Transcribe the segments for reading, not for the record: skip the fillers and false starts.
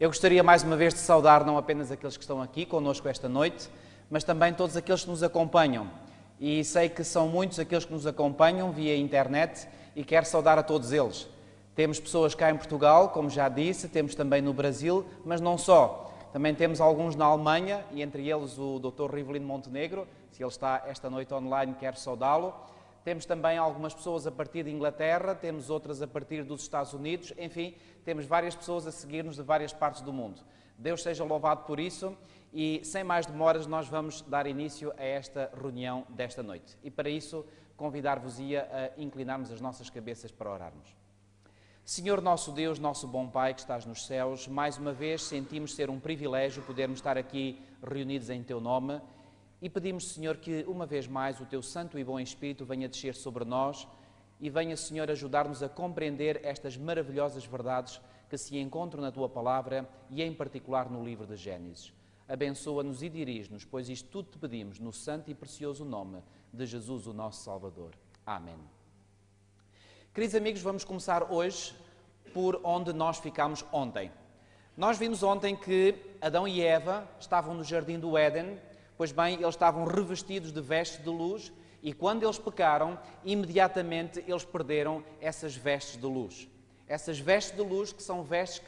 Eu gostaria mais uma vez de saudar não apenas aqueles que estão aqui conosco esta noite, mas também todos aqueles que nos acompanham. E sei que são muitos aqueles que nos acompanham via internet e quero saudar a todos eles. Temos pessoas cá em Portugal, como já disse, temos também no Brasil, mas não só. Também temos alguns na Alemanha e entre eles o Dr. Rivelino Montenegro, se ele está esta noite online, quero saudá-lo. Temos também algumas pessoas a partir de Inglaterra, temos outras a partir dos Estados Unidos, enfim, temos várias pessoas a seguir-nos de várias partes do mundo. Deus seja louvado por isso e, sem mais demoras, nós vamos dar início a esta reunião desta noite. E para isso, convidar-vos-ia a inclinarmos as nossas cabeças para orarmos. Senhor nosso Deus, nosso bom Pai que estás nos céus, mais uma vez sentimos ser um privilégio podermos estar aqui reunidos em Teu nome. E pedimos, Senhor, que uma vez mais o Teu Santo e Bom Espírito venha descer sobre nós e venha, Senhor, ajudar-nos a compreender estas maravilhosas verdades que se encontram na Tua Palavra e em particular no livro de Gênesis. Abençoa-nos e dirige-nos, pois isto tudo te pedimos no santo e precioso nome de Jesus, o nosso Salvador. Amém. Queridos amigos, vamos começar hoje por onde nós ficámos ontem. Nós vimos ontem que Adão e Eva estavam no Jardim do Éden. Pois bem, eles estavam revestidos de vestes de luz e quando eles pecaram, imediatamente eles perderam essas vestes de luz. Essas vestes de luz que são vestes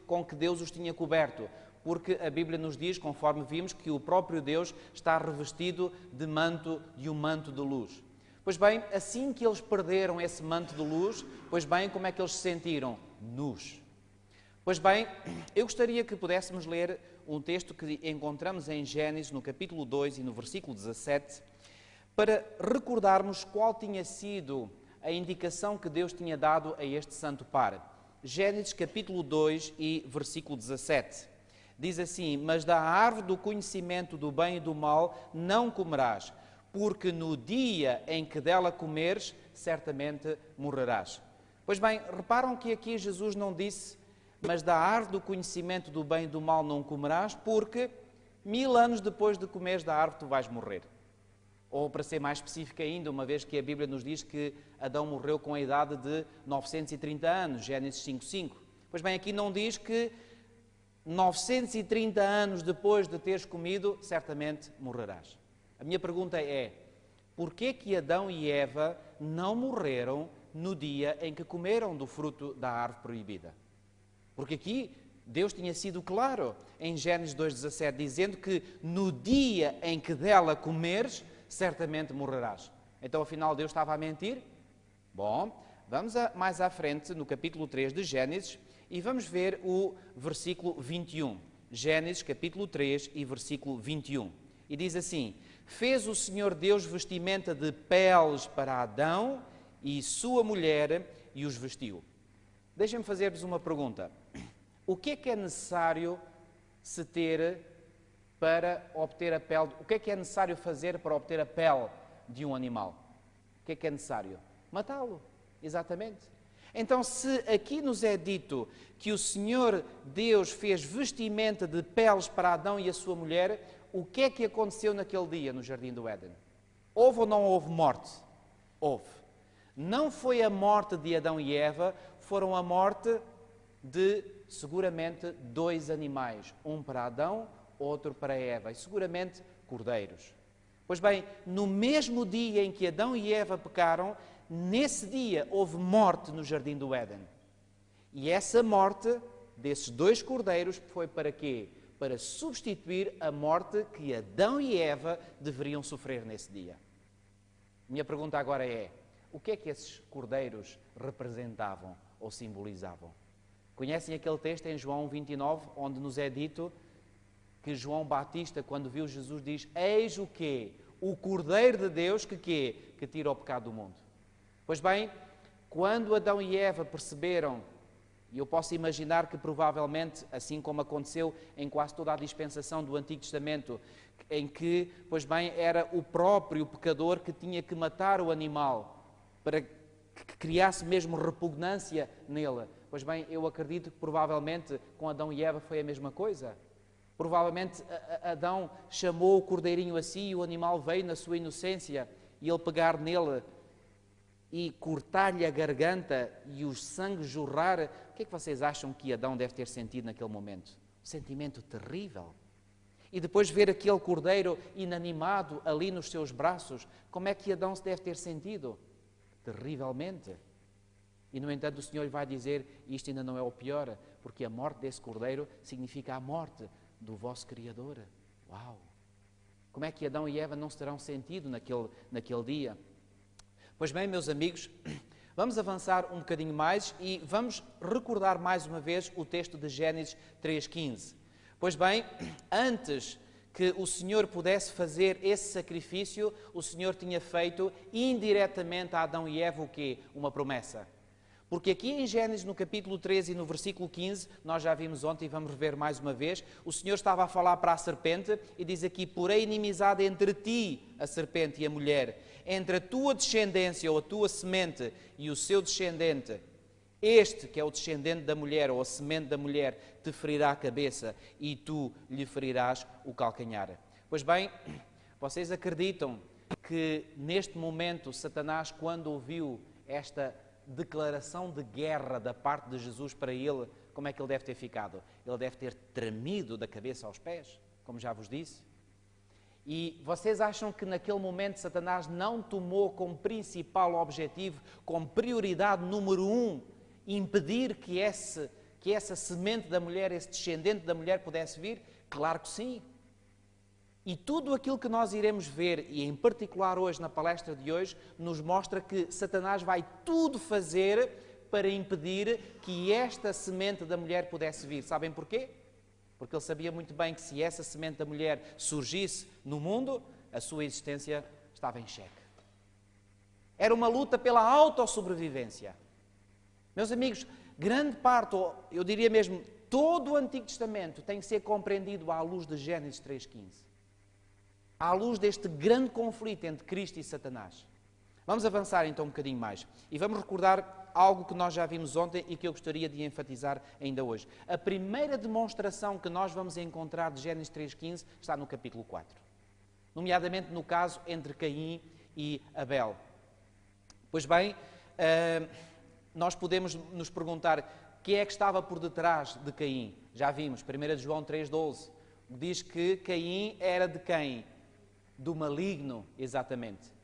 com que Deus os tinha coberto, porque a Bíblia nos diz, conforme vimos, que o próprio Deus está revestido de um manto de luz. Pois bem, assim que eles perderam esse manto de luz, pois bem, como é que eles se sentiram? Nus. Pois bem, eu gostaria que pudéssemos ler um texto que encontramos em Gênesis, no capítulo 2 e no versículo 17, para recordarmos qual tinha sido a indicação que Deus tinha dado a este santo par. Gênesis, capítulo 2 e versículo 17. Diz assim: "Mas da árvore do conhecimento do bem e do mal não comerás, porque no dia em que dela comeres, certamente morrerás." Pois bem, reparam que aqui Jesus não disse: "Mas da árvore do conhecimento do bem e do mal não comerás, porque 1000 anos depois de comeres da árvore tu vais morrer." Ou, para ser mais específico ainda, uma vez que a Bíblia nos diz que Adão morreu com a idade de 930 anos, Gênesis 5:5. Pois bem, aqui não diz que 930 anos depois de teres comido, certamente morrerás. A minha pergunta é: porquê que Adão e Eva não morreram no dia em que comeram do fruto da árvore proibida? Porque aqui Deus tinha sido claro em Gênesis 2,17, dizendo que no dia em que dela comeres, certamente morrerás. Então, afinal, Deus estava a mentir? Bom, vamos mais à frente, no capítulo 3 de Gênesis, e vamos ver o versículo 21. Gênesis, capítulo 3 e versículo 21. E diz assim: "Fez o Senhor Deus vestimenta de peles para Adão e sua mulher e os vestiu." Deixem-me fazer-vos uma pergunta. O que é necessário se ter para obter a pele? O que é necessário fazer para obter a pele de um animal? O que é necessário? Matá-lo, exatamente. Então, se aqui nos é dito que o Senhor Deus fez vestimenta de peles para Adão e a sua mulher, o que é que aconteceu naquele dia no Jardim do Éden? Houve ou não houve morte? Houve. Não foi a morte de Adão e Eva, foram a morte de, seguramente, 2 animais. Um para Adão, outro para Eva. E seguramente cordeiros. Pois bem, no mesmo dia em que Adão e Eva pecaram, nesse dia houve morte no Jardim do Éden. E essa morte desses 2 cordeiros foi para quê? Para substituir a morte que Adão e Eva deveriam sofrer nesse dia. Minha pergunta agora é: o que é que esses cordeiros representavam ou simbolizavam? Conhecem aquele texto em João 29, onde nos é dito que João Batista, quando viu Jesus, diz: "Eis o quê? O Cordeiro de Deus que quê? Que tira o pecado do mundo." Pois bem, quando Adão e Eva perceberam, e eu posso imaginar que provavelmente, assim como aconteceu em quase toda a dispensação do Antigo Testamento, em que, pois bem, era o próprio pecador que tinha que matar o animal para que criasse mesmo repugnância nele. Pois bem, eu acredito que provavelmente com Adão e Eva foi a mesma coisa. Provavelmente Adão chamou o cordeirinho a si e o animal veio na sua inocência e ele pegar nele e cortar-lhe a garganta e o sangue jorrar, o que é que vocês acham que Adão deve ter sentido naquele momento? Um sentimento terrível. E depois ver aquele cordeiro inanimado ali nos seus braços, como é que Adão se deve ter sentido? Terrivelmente. E, no entanto, o Senhor lhe vai dizer, isto ainda não é o pior, porque a morte desse cordeiro significa a morte do vosso Criador. Uau! Como é que Adão e Eva não se terão sentido naquele dia? Pois bem, meus amigos, vamos avançar um bocadinho mais e vamos recordar mais uma vez o texto de Gênesis 3,15. Pois bem, antes que o Senhor pudesse fazer esse sacrifício, o Senhor tinha feito indiretamente a Adão e Eva o quê? Uma promessa. Porque aqui em Gênesis, no capítulo 13 e no versículo 15, nós já vimos ontem e vamos rever mais uma vez, o Senhor estava a falar para a serpente e diz aqui, porém inimizade entre ti, a serpente e a mulher, entre a tua descendência ou a tua semente e o seu descendente, este que é o descendente da mulher ou a semente da mulher te ferirá a cabeça e tu lhe ferirás o calcanhar. Pois bem, vocês acreditam que neste momento Satanás, quando ouviu esta declaração de guerra da parte de Jesus para ele, como é que ele deve ter ficado? Ele deve ter tremido da cabeça aos pés, como já vos disse. E vocês acham que naquele momento Satanás não tomou como principal objetivo, como prioridade número 1, impedir que essa semente da mulher, esse descendente da mulher pudesse vir? Claro que sim. E tudo aquilo que nós iremos ver, e em particular hoje na palestra de hoje, nos mostra que Satanás vai tudo fazer para impedir que esta semente da mulher pudesse vir. Sabem porquê? Porque ele sabia muito bem que se essa semente da mulher surgisse no mundo, a sua existência estava em xeque. Era uma luta pela autossobrevivência. Meus amigos, grande parte, ou eu diria mesmo, todo o Antigo Testamento tem que ser compreendido à luz de Gênesis 3,15. À luz deste grande conflito entre Cristo e Satanás. Vamos avançar então um bocadinho mais. E vamos recordar algo que nós já vimos ontem e que eu gostaria de enfatizar ainda hoje. A primeira demonstração que nós vamos encontrar de Gênesis 3,15 está no capítulo 4. Nomeadamente no caso entre Caim e Abel. Pois bem, nós podemos nos perguntar quem é que estava por detrás de Caim. Já vimos, 1 João 3,12. Diz que Caim era de quem? Do maligno, exatamente.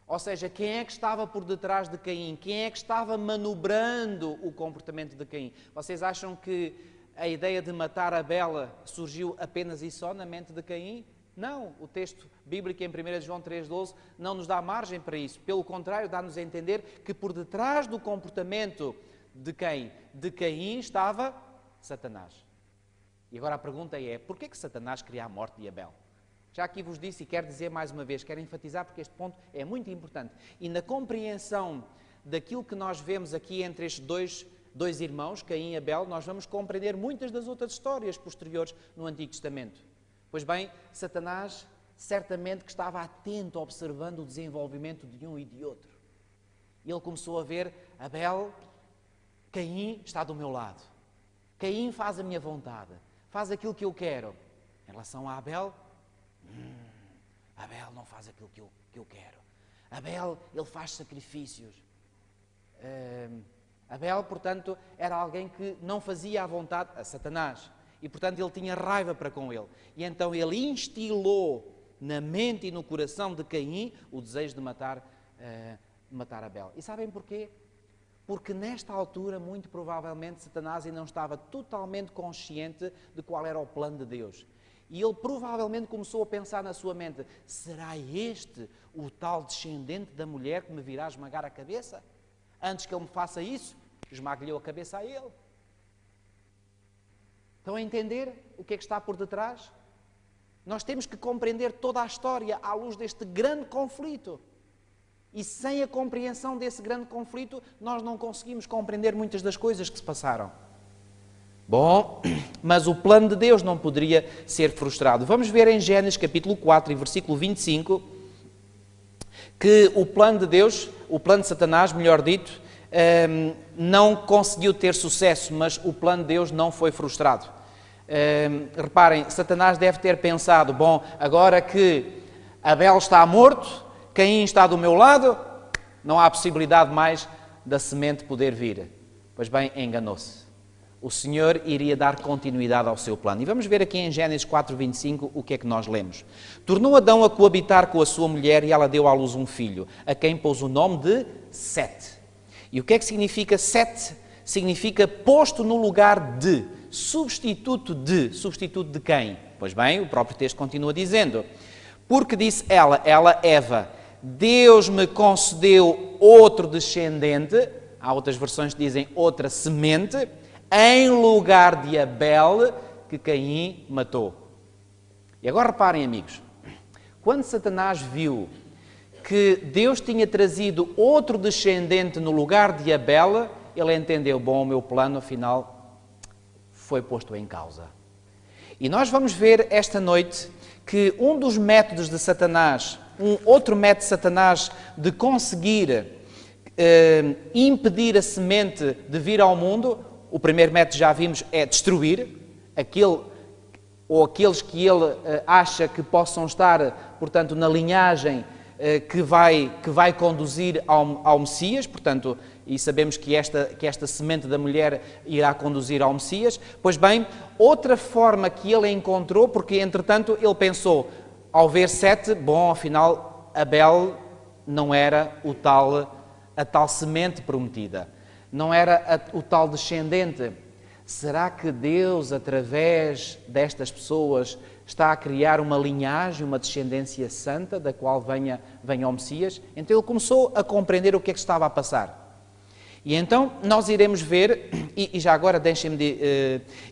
Ou seja, quem é que estava por detrás de Caim? Quem é que estava manobrando o comportamento de Caim? Vocês acham que a ideia de matar Abel surgiu apenas e só na mente de Caim? Não, o texto bíblico em 1 João 3,12 não nos dá margem para isso. Pelo contrário, dá-nos a entender que por detrás do comportamento de quem? De Caim estava Satanás. E agora a pergunta é, porquê que Satanás queria a morte de Abel? Já aqui vos disse e quero dizer mais uma vez, quero enfatizar porque este ponto é muito importante. E na compreensão daquilo que nós vemos aqui entre estes dois irmãos, Caim e Abel, nós vamos compreender muitas das outras histórias posteriores no Antigo Testamento. Pois bem, Satanás certamente que estava atento, observando o desenvolvimento de um e de outro. Ele começou a ver, Abel, Caim está do meu lado. Caim faz a minha vontade, faz aquilo que eu quero. Em relação a Abel, Abel não faz aquilo que eu quero. Abel, ele faz sacrifícios. Abel, portanto, era alguém que não fazia a vontade a Satanás. E, portanto, ele tinha raiva para com ele. E então ele instilou na mente e no coração de Caim o desejo de matar Abel. E sabem porquê? Porque nesta altura, muito provavelmente, Satanás ainda não estava totalmente consciente de qual era o plano de Deus. E ele provavelmente começou a pensar na sua mente, será este o tal descendente da mulher que me virá esmagar a cabeça? Antes que ele me faça isso, esmague-lhe a cabeça a ele. Estão a entender o que é que está por detrás? Nós temos que compreender toda a história à luz deste grande conflito. E sem a compreensão desse grande conflito, nós não conseguimos compreender muitas das coisas que se passaram. Bom, mas o plano de Deus não poderia ser frustrado. Vamos ver em Gênesis capítulo 4 e versículo 25, que o plano de Deus, o plano de Satanás, melhor dito, não conseguiu ter sucesso, mas o plano de Deus não foi frustrado. Reparem, Satanás deve ter pensado, bom, agora que Abel está morto, Caim está do meu lado, Não há possibilidade mais da semente poder vir. Pois bem, enganou-se. O Senhor iria dar continuidade ao seu plano. E vamos ver aqui em Gênesis 4:25 o que é que nós lemos. Tornou Adão a coabitar com a sua mulher e ela deu à luz um filho, a quem pôs o nome de Sete. E o que é que significa Sete? Significa posto no lugar de, substituto de quem? Pois bem, o próprio texto continua dizendo, porque disse ela, Eva, Deus me concedeu outro descendente, há outras versões que dizem outra semente, em lugar de Abel, que Caim matou. E agora reparem, amigos, quando Satanás viu que Deus tinha trazido outro descendente no lugar de Abel, ele entendeu, bom, o meu plano, afinal, foi posto em causa. E nós vamos ver esta noite que um dos métodos de Satanás, um outro método de Satanás de conseguir impedir a semente de vir ao mundo, o primeiro método já vimos é destruir aqueles que ele acha que possam estar, portanto, na linhagem que vai conduzir ao Messias, portanto, e sabemos que esta semente da mulher irá conduzir ao Messias. Pois bem, outra forma que ele encontrou, porque entretanto ele pensou, ao ver Sete, bom, afinal Abel não era a tal semente prometida, não era o tal descendente. Será que Deus, através destas pessoas, está a criar uma linhagem, uma descendência santa, da qual venha o Messias? Então ele começou a compreender o que é que estava a passar. E então nós iremos ver, e já agora deixem-me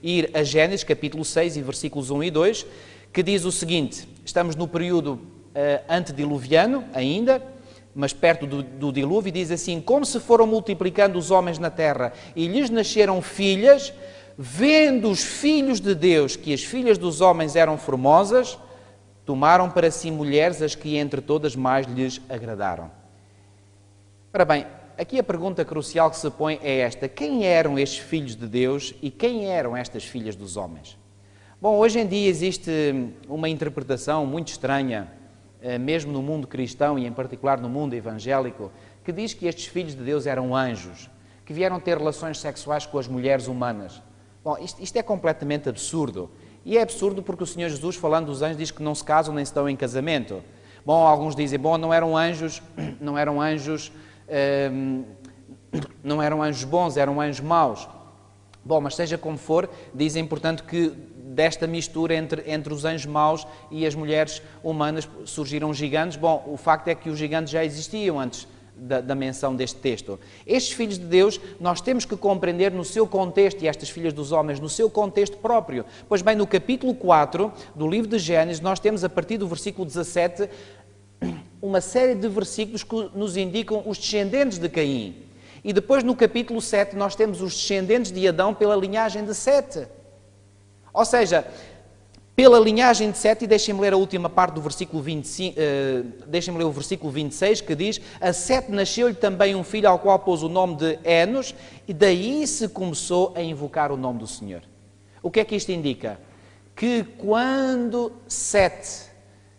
ir a Gênesis, capítulo 6, e versículos 1 e 2, que diz o seguinte, estamos no período antediluviano ainda, mas perto do dilúvio, e diz assim, como se foram multiplicando os homens na terra, e lhes nasceram filhas, vendo os filhos de Deus que as filhas dos homens eram formosas, tomaram para si mulheres as que entre todas mais lhes agradaram. Ora bem, aqui a pergunta crucial que se põe é esta, quem eram estes filhos de Deus e quem eram estas filhas dos homens? Bom, hoje em dia existe uma interpretação muito estranha, mesmo no mundo cristão e em particular no mundo evangélico, que diz que estes filhos de Deus eram anjos, que vieram ter relações sexuais com as mulheres humanas. Bom, isto é completamente absurdo. E é absurdo porque o Senhor Jesus, falando dos anjos, diz que não se casam nem se dão em casamento. Bom, alguns dizem, bom, não eram anjos bons, eram anjos maus. Bom, mas seja como for, dizem, portanto, que desta mistura entre os anjos maus e as mulheres humanas surgiram gigantes. Bom, o facto é que os gigantes já existiam antes da menção deste texto. Estes filhos de Deus, nós temos que compreender no seu contexto, e estas filhas dos homens, no seu contexto próprio. Pois bem, no capítulo 4 do livro de Gênesis, nós temos a partir do versículo 17, uma série de versículos que nos indicam os descendentes de Caim. E depois no capítulo 7 nós temos os descendentes de Adão pela linhagem de Sete. Ou seja, pela linhagem de Sete, e deixem-me ler a última parte do versículo 25, deixem-me ler o versículo 26, que diz, a Sete nasceu-lhe também um filho ao qual pôs o nome de Enos, e daí se começou a invocar o nome do Senhor. O que é que isto indica? Que quando Sete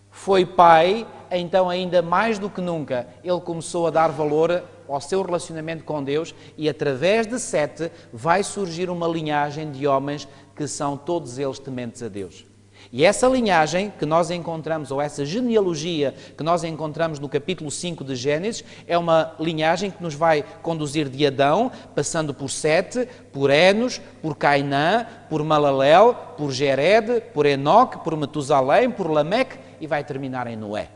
foi pai, então ainda mais do que nunca, ele começou a dar valor ao seu relacionamento com Deus e através de Sete vai surgir uma linhagem de homens que são todos eles tementes a Deus. E essa linhagem que nós encontramos, ou essa genealogia que nós encontramos no capítulo 5 de Gênesis, é uma linhagem que nos vai conduzir de Adão, passando por Sete, por Enos, por Cainã, por Malalel, por Jered, por Enoque, por Metusalém, por Lameque e vai terminar em Noé.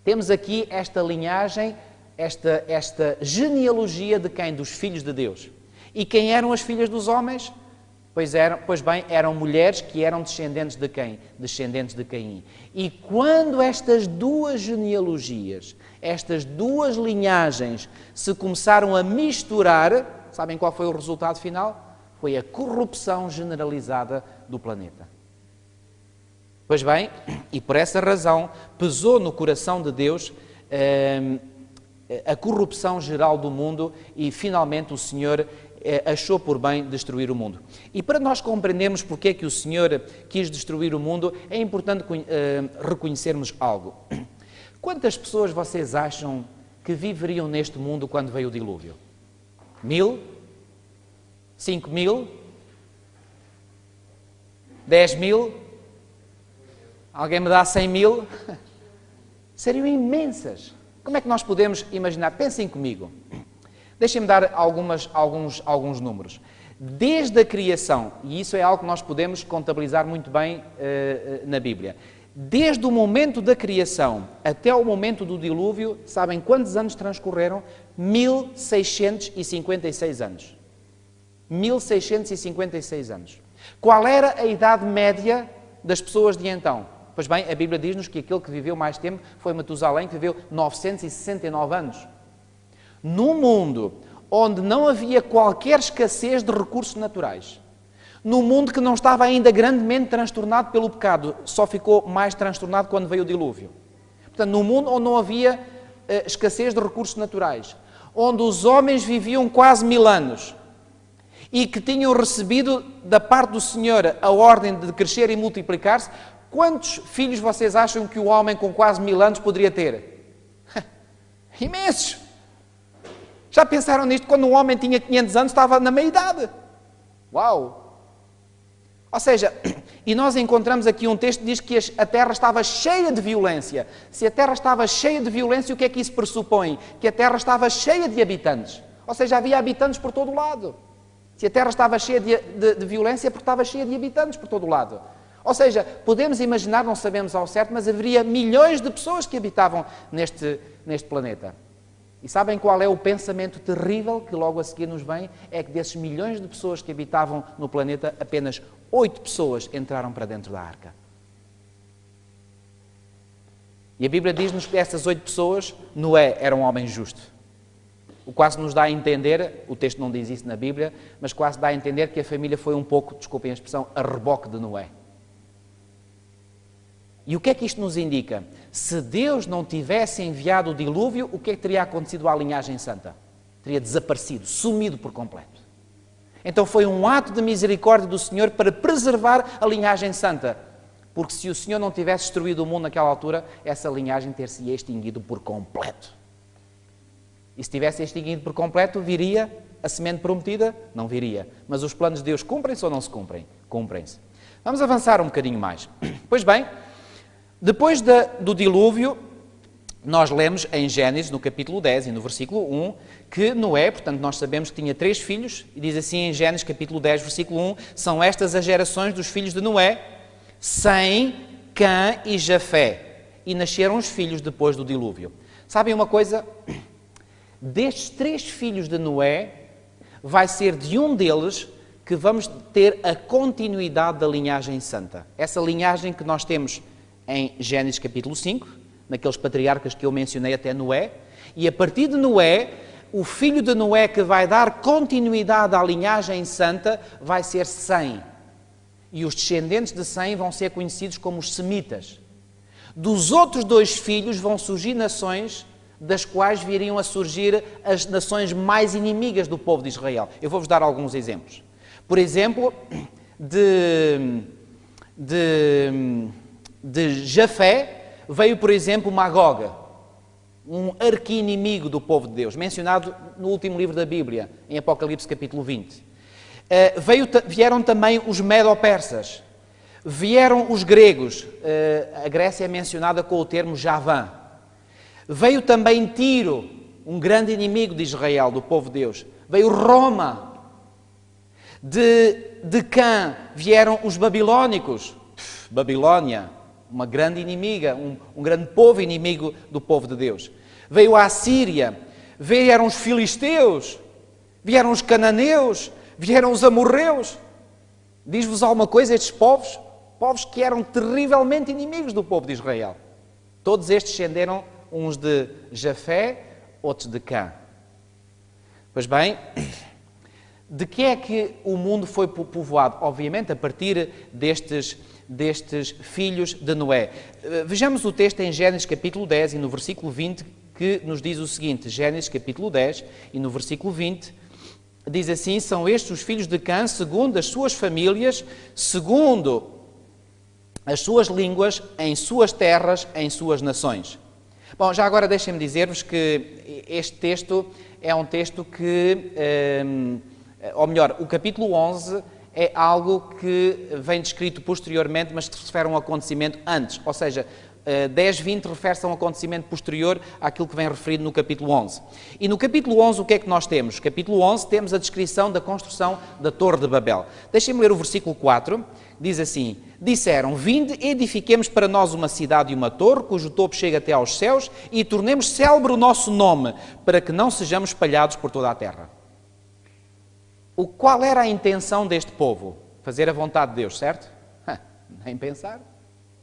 Temos aqui esta linhagem, esta genealogia de quem? Dos filhos de Deus. E quem eram as filhas dos homens? Pois bem, eram mulheres que eram descendentes de quem? Descendentes de Caim. E quando estas duas genealogias, estas duas linhagens se começaram a misturar, sabem qual foi o resultado final? Foi a corrupção generalizada do planeta. Pois bem, e por essa razão pesou no coração de Deus a corrupção geral do mundo e finalmente o Senhor achou por bem destruir o mundo. E para nós compreendermos porque é que o Senhor quis destruir o mundo, é importante reconhecermos algo. Quantas pessoas vocês acham que viveriam neste mundo quando veio o dilúvio? 1000? 5000? 10.000? Alguém me dá 100.000? Seriam imensas. Como é que nós podemos imaginar? Pensem comigo. Deixem-me dar alguns números. Desde a criação, e isso é algo que nós podemos contabilizar muito bem na Bíblia, desde o momento da criação até o momento do dilúvio, sabem quantos anos transcorreram? 1656 anos. 1656 anos. Qual era a idade média das pessoas de então? Pois bem, a Bíblia diz-nos que aquele que viveu mais tempo foi Matusalém, que viveu 969 anos. Num mundo onde não havia qualquer escassez de recursos naturais, num mundo que não estava ainda grandemente transtornado pelo pecado, só ficou mais transtornado quando veio o dilúvio. Portanto, num mundo onde não havia escassez de recursos naturais, onde os homens viviam quase 1000 anos e que tinham recebido da parte do Senhor a ordem de crescer e multiplicar-se, quantos filhos vocês acham que o homem com quase 1000 anos poderia ter? Imensos! Já pensaram nisto? Quando um homem tinha 500 anos, estava na meia-idade. Uau! Ou seja, e nós encontramos aqui um texto que diz que a terra estava cheia de violência. Se a terra estava cheia de violência, o que é que isso pressupõe? Que a terra estava cheia de habitantes. Ou seja, havia habitantes por todo o lado. Se a terra estava cheia de violência, é porque estava cheia de habitantes por todo o lado. Ou seja, podemos imaginar, não sabemos ao certo, mas haveria milhões de pessoas que habitavam neste planeta. E sabem qual é o pensamento terrível que logo a seguir nos vem? É que desses milhões de pessoas que habitavam no planeta, apenas 8 pessoas entraram para dentro da arca. E a Bíblia diz-nos que essas 8 pessoas, Noé era um homem justo. O quase nos dá a entender, o texto não diz isso na Bíblia, mas quase dá a entender que a família foi um pouco, desculpem a expressão, a reboque de Noé. E o que é que isto nos indica? Se Deus não tivesse enviado o dilúvio, o que é que teria acontecido à linhagem santa? Teria desaparecido, sumido por completo. Então foi um ato de misericórdia do Senhor para preservar a linhagem santa. Porque se o Senhor não tivesse destruído o mundo naquela altura, essa linhagem ter-se extinguido por completo. E se tivesse extinguido por completo, viria a semente prometida? Não viria. Mas os planos de Deus cumprem-se ou não se cumprem? Cumprem-se. Vamos avançar um bocadinho mais. Pois bem, depois do dilúvio, nós lemos em Gênesis, no capítulo 10 e no versículo 1, que Noé, portanto nós sabemos que tinha 3 filhos, e diz assim em Gênesis capítulo 10, versículo 1, são estas as gerações dos filhos de Noé, Sem, Cã e Jafé, e nasceram os filhos depois do dilúvio. Sabem uma coisa? Destes 3 filhos de Noé, vai ser de um deles que vamos ter a continuidade da linhagem santa. Essa linhagem que nós temos em Gênesis capítulo 5, naqueles patriarcas que eu mencionei até Noé, e a partir de Noé, o filho de Noé que vai dar continuidade à linhagem santa vai ser Sem. E os descendentes de Sem vão ser conhecidos como os semitas. Dos outros 2 filhos vão surgir nações das quais viriam a surgir as nações mais inimigas do povo de Israel. Eu vou-vos dar alguns exemplos. Por exemplo, de Jafé veio, por exemplo, Magog, um arqui-inimigo do povo de Deus, mencionado no último livro da Bíblia, em Apocalipse capítulo 20. Vieram também os medo-persas, vieram os gregos, a Grécia é mencionada com o termo Javã. Veio também Tiro, um grande inimigo de Israel, do povo de Deus. Veio Roma. De Cã vieram os babilónicos, Babilônia, uma grande inimiga, um grande povo inimigo do povo de Deus. Veio a Assíria, vieram os filisteus, vieram os cananeus, vieram os amorreus. Diz-vos alguma coisa estes povos? Povos que eram terrivelmente inimigos do povo de Israel. Todos estes descenderam, uns de Jafé, outros de Cã. Pois bem, de que é que o mundo foi povoado? Obviamente a partir destes filhos de Noé. Vejamos o texto em Gênesis capítulo 10 e no versículo 20, que nos diz o seguinte, Gênesis capítulo 10 e no versículo 20, diz assim, são estes os filhos de Cã, segundo as suas famílias, segundo as suas línguas, em suas terras, em suas nações. Bom, já agora deixem-me dizer-vos que este texto é um texto que, ou melhor, o capítulo 11 é algo que vem descrito posteriormente, mas que se refere a um acontecimento antes, ou seja, 10, 20 refere-se a um acontecimento posterior àquilo que vem referido no capítulo 11. E no capítulo 11 o que é que nós temos? No capítulo 11 temos a descrição da construção da Torre de Babel. Deixem-me ler o versículo 4, diz assim: disseram, vinde, edifiquemos para nós uma cidade e uma torre, cujo topo chega até aos céus, e tornemos célebre o nosso nome, para que não sejamos espalhados por toda a terra. Qual era a intenção deste povo? Fazer a vontade de Deus, certo? Nem pensar.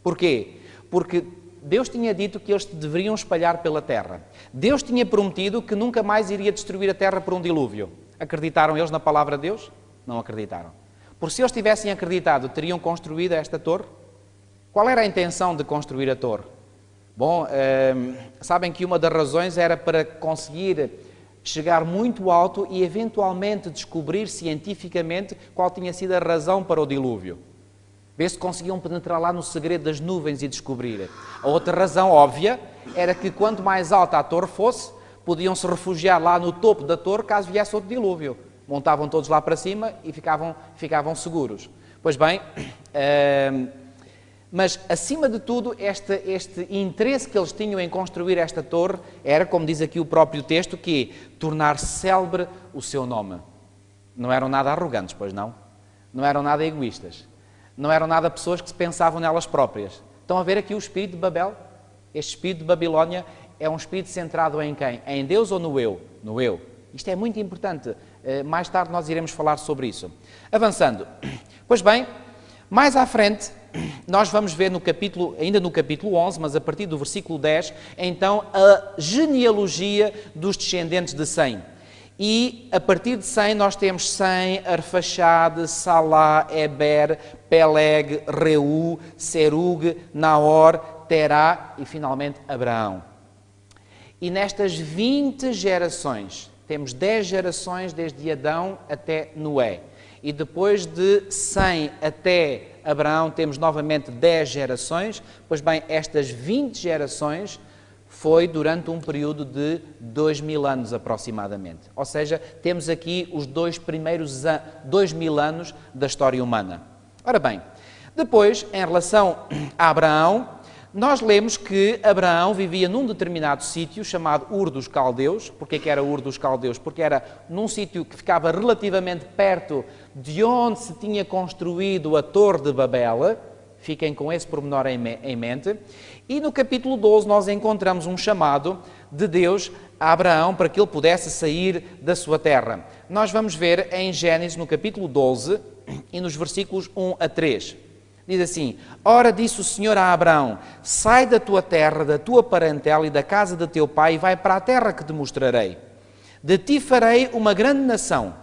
Porquê? Porque Deus tinha dito que eles deveriam espalhar pela terra. Deus tinha prometido que nunca mais iria destruir a terra por um dilúvio. Acreditaram eles na palavra de Deus? Não acreditaram. Por se eles tivessem acreditado, teriam construído esta torre? Qual era a intenção de construir a torre? Bom, sabem que uma das razões era para conseguir chegar muito alto e eventualmente descobrir cientificamente qual tinha sido a razão para o dilúvio. Ver se conseguiam penetrar lá no segredo das nuvens e descobrir. A outra razão óbvia era que quanto mais alta a torre fosse, podiam se refugiar lá no topo da torre caso viesse outro dilúvio. Montavam todos lá para cima e ficavam seguros. Pois bem, mas acima de tudo este interesse que eles tinham em construir esta torre era, como diz aqui o próprio texto, que tornar célebre o seu nome. Não eram nada arrogantes, pois não? Não eram nada egoístas. Não eram nada pessoas que se pensavam nelas próprias. Estão a ver aqui o espírito de Babel? Este espírito de Babilónia é um espírito centrado em quem? Em Deus ou no eu? No eu. Isto é muito importante. Mais tarde nós iremos falar sobre isso. Avançando. Pois bem, mais à frente, nós vamos ver ainda no capítulo 11, mas a partir do versículo 10, então a genealogia dos descendentes de Sem. E a partir de Sem nós temos Sem, Arfaxade, Salá, Eber, Peleg, Reu, Serug, Naor, Terá e finalmente Abraão. E nestas 20 gerações, temos 10 gerações desde Adão até Noé. E depois de Sem até Abraão temos novamente 10 gerações. Pois bem, estas 20 gerações foi durante um período de 2000 anos aproximadamente. Ou seja, temos aqui os 2 primeiros 2000 anos da história humana. Ora bem, depois, em relação a Abraão, nós lemos que Abraão vivia num determinado sítio chamado Ur dos Caldeus. Porquê que era Ur dos Caldeus? Porque era num sítio que ficava relativamente perto de onde se tinha construído a Torre de Babel. Fiquem com esse pormenor em mente. E no capítulo 12 nós encontramos um chamado de Deus a Abraão para que ele pudesse sair da sua terra. Nós vamos ver em Gênesis, no capítulo 12, e nos versículos 1 a 3. Diz assim: ora disse o Senhor a Abraão, sai da tua terra, da tua parentela e da casa de teu pai e vai para a terra que te mostrarei. De ti farei uma grande nação.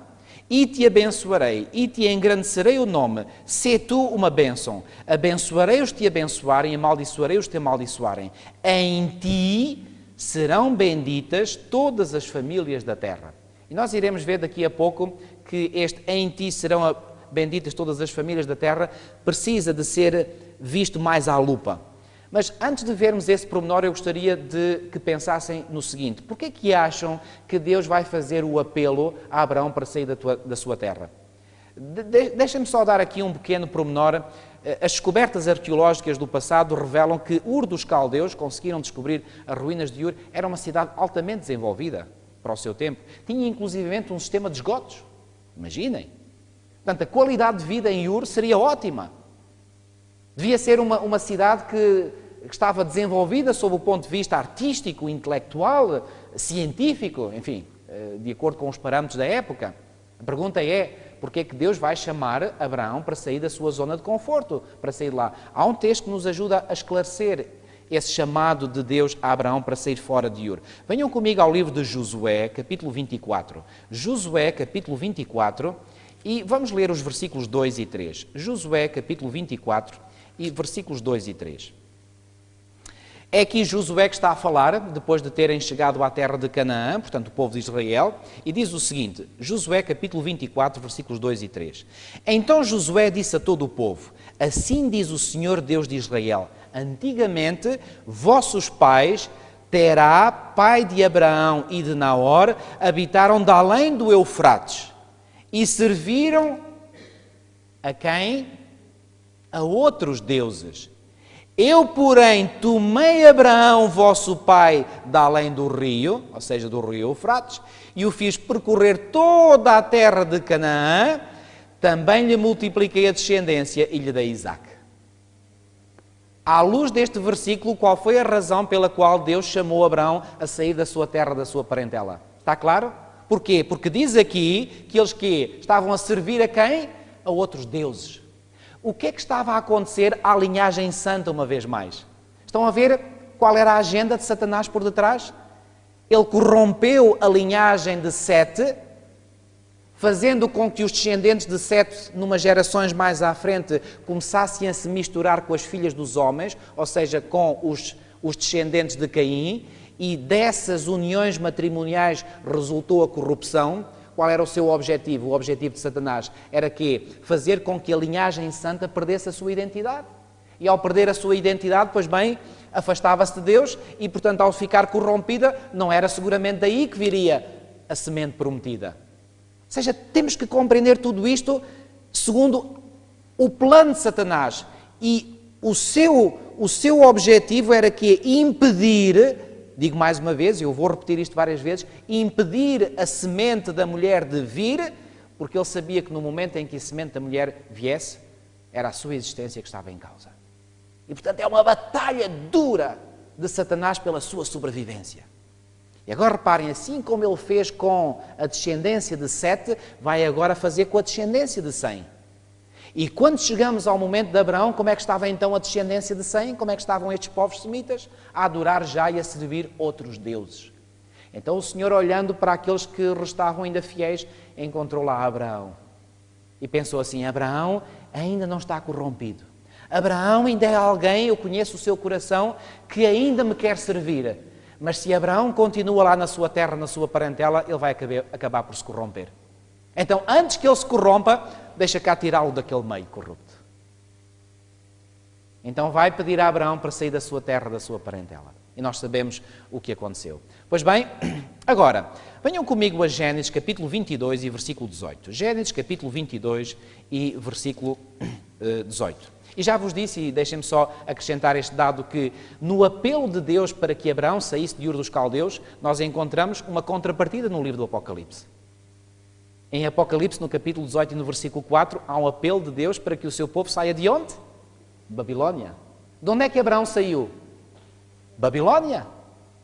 E te abençoarei, e te engrandecerei o nome, sê tu uma bênção. Abençoarei os que te abençoarem, e amaldiçoarei os que te amaldiçoarem. Em ti serão benditas todas as famílias da terra. E nós iremos ver daqui a pouco que este em ti serão benditas todas as famílias da terra precisa de ser visto mais à lupa. Mas antes de vermos esse pormenor, eu gostaria de que pensassem no seguinte: porquê é que acham que Deus vai fazer o apelo a Abraão para sair da sua terra? Deixem-me só dar aqui um pequeno pormenor. As descobertas arqueológicas do passado revelam que Ur dos Caldeus, conseguiram descobrir as ruínas de Ur, era uma cidade altamente desenvolvida para o seu tempo. Tinha inclusivamente um sistema de esgotos. Imaginem. Portanto, a qualidade de vida em Ur seria ótima. Devia ser uma cidade que estava desenvolvida sob o ponto de vista artístico, intelectual, científico, enfim, de acordo com os parâmetros da época. A pergunta é, porquê é que Deus vai chamar Abraão para sair da sua zona de conforto, para sair de lá? Há um texto que nos ajuda a esclarecer esse chamado de Deus a Abraão para sair fora de Ur. Venham comigo ao livro de Josué, capítulo 24. Josué, capítulo 24, e vamos ler os versículos 2 e 3. Josué, capítulo 24, e versículos 2 e 3. É aqui Josué que está a falar, depois de terem chegado à terra de Canaã, portanto o povo de Israel, e diz o seguinte, Josué capítulo 24, versículos 2 e 3. Então Josué disse a todo o povo, assim diz o Senhor Deus de Israel, antigamente vossos pais Terá, pai de Abraão e de Naor, habitaram de além do Eufrates e serviram a quem? A outros deuses. Eu, porém, tomei Abraão, vosso pai, de além do rio, ou seja, do rio Eufrates, e o fiz percorrer toda a terra de Canaã, também lhe multipliquei a descendência e lhe dei Isaque. À luz deste versículo, qual foi a razão pela qual Deus chamou Abraão a sair da sua terra, da sua parentela? Está claro? Porquê? Porque diz aqui que eles que estavam a servir a quem? A outros deuses. O que é que estava a acontecer à linhagem santa uma vez mais? Estão a ver qual era a agenda de Satanás por detrás? Ele corrompeu a linhagem de Sete, fazendo com que os descendentes de Sete, numas gerações mais à frente, começassem a se misturar com as filhas dos homens, ou seja, com os descendentes de Caim, e dessas uniões matrimoniais resultou a corrupção. Qual era o seu objetivo? O objetivo de Satanás era que fazer com que a linhagem santa perdesse a sua identidade. E ao perder a sua identidade, pois bem, afastava-se de Deus e, portanto, ao ficar corrompida, não era seguramente daí que viria a semente prometida. Ou seja, temos que compreender tudo isto segundo o plano de Satanás. E o seu objetivo era que impedir, digo mais uma vez, e eu vou repetir isto várias vezes, impedir a semente da mulher de vir, porque ele sabia que no momento em que a semente da mulher viesse, era a sua existência que estava em causa. E, portanto, é uma batalha dura de Satanás pela sua sobrevivência. E agora reparem, assim como ele fez com a descendência de Sete, vai agora fazer com a descendência de Sem. E quando chegamos ao momento de Abraão, como é que estava então a descendência de Sem? Como é que estavam estes povos semitas? A adorar já e a servir outros deuses. Então o Senhor, olhando para aqueles que restavam ainda fiéis, encontrou lá Abraão. E pensou assim, Abraão ainda não está corrompido. Abraão ainda é alguém, eu conheço o seu coração, que ainda me quer servir. Mas se Abraão continua lá na sua terra, na sua parentela, ele vai acabar por se corromper. Então, antes que ele se corrompa, deixa cá tirá-lo daquele meio corrupto. Então vai pedir a Abraão para sair da sua terra, da sua parentela. E nós sabemos o que aconteceu. Pois bem, agora, venham comigo a Gênesis capítulo 22 e versículo 18. Gênesis capítulo 22 e versículo 18. E já vos disse, e deixem-me só acrescentar este dado, que no apelo de Deus para que Abraão saísse de Ur dos Caldeus, nós encontramos uma contrapartida no livro do Apocalipse. Em Apocalipse, no capítulo 18 e no versículo 4, há um apelo de Deus para que o seu povo saia de onde? Babilónia. De onde é que Abraão saiu? Babilónia.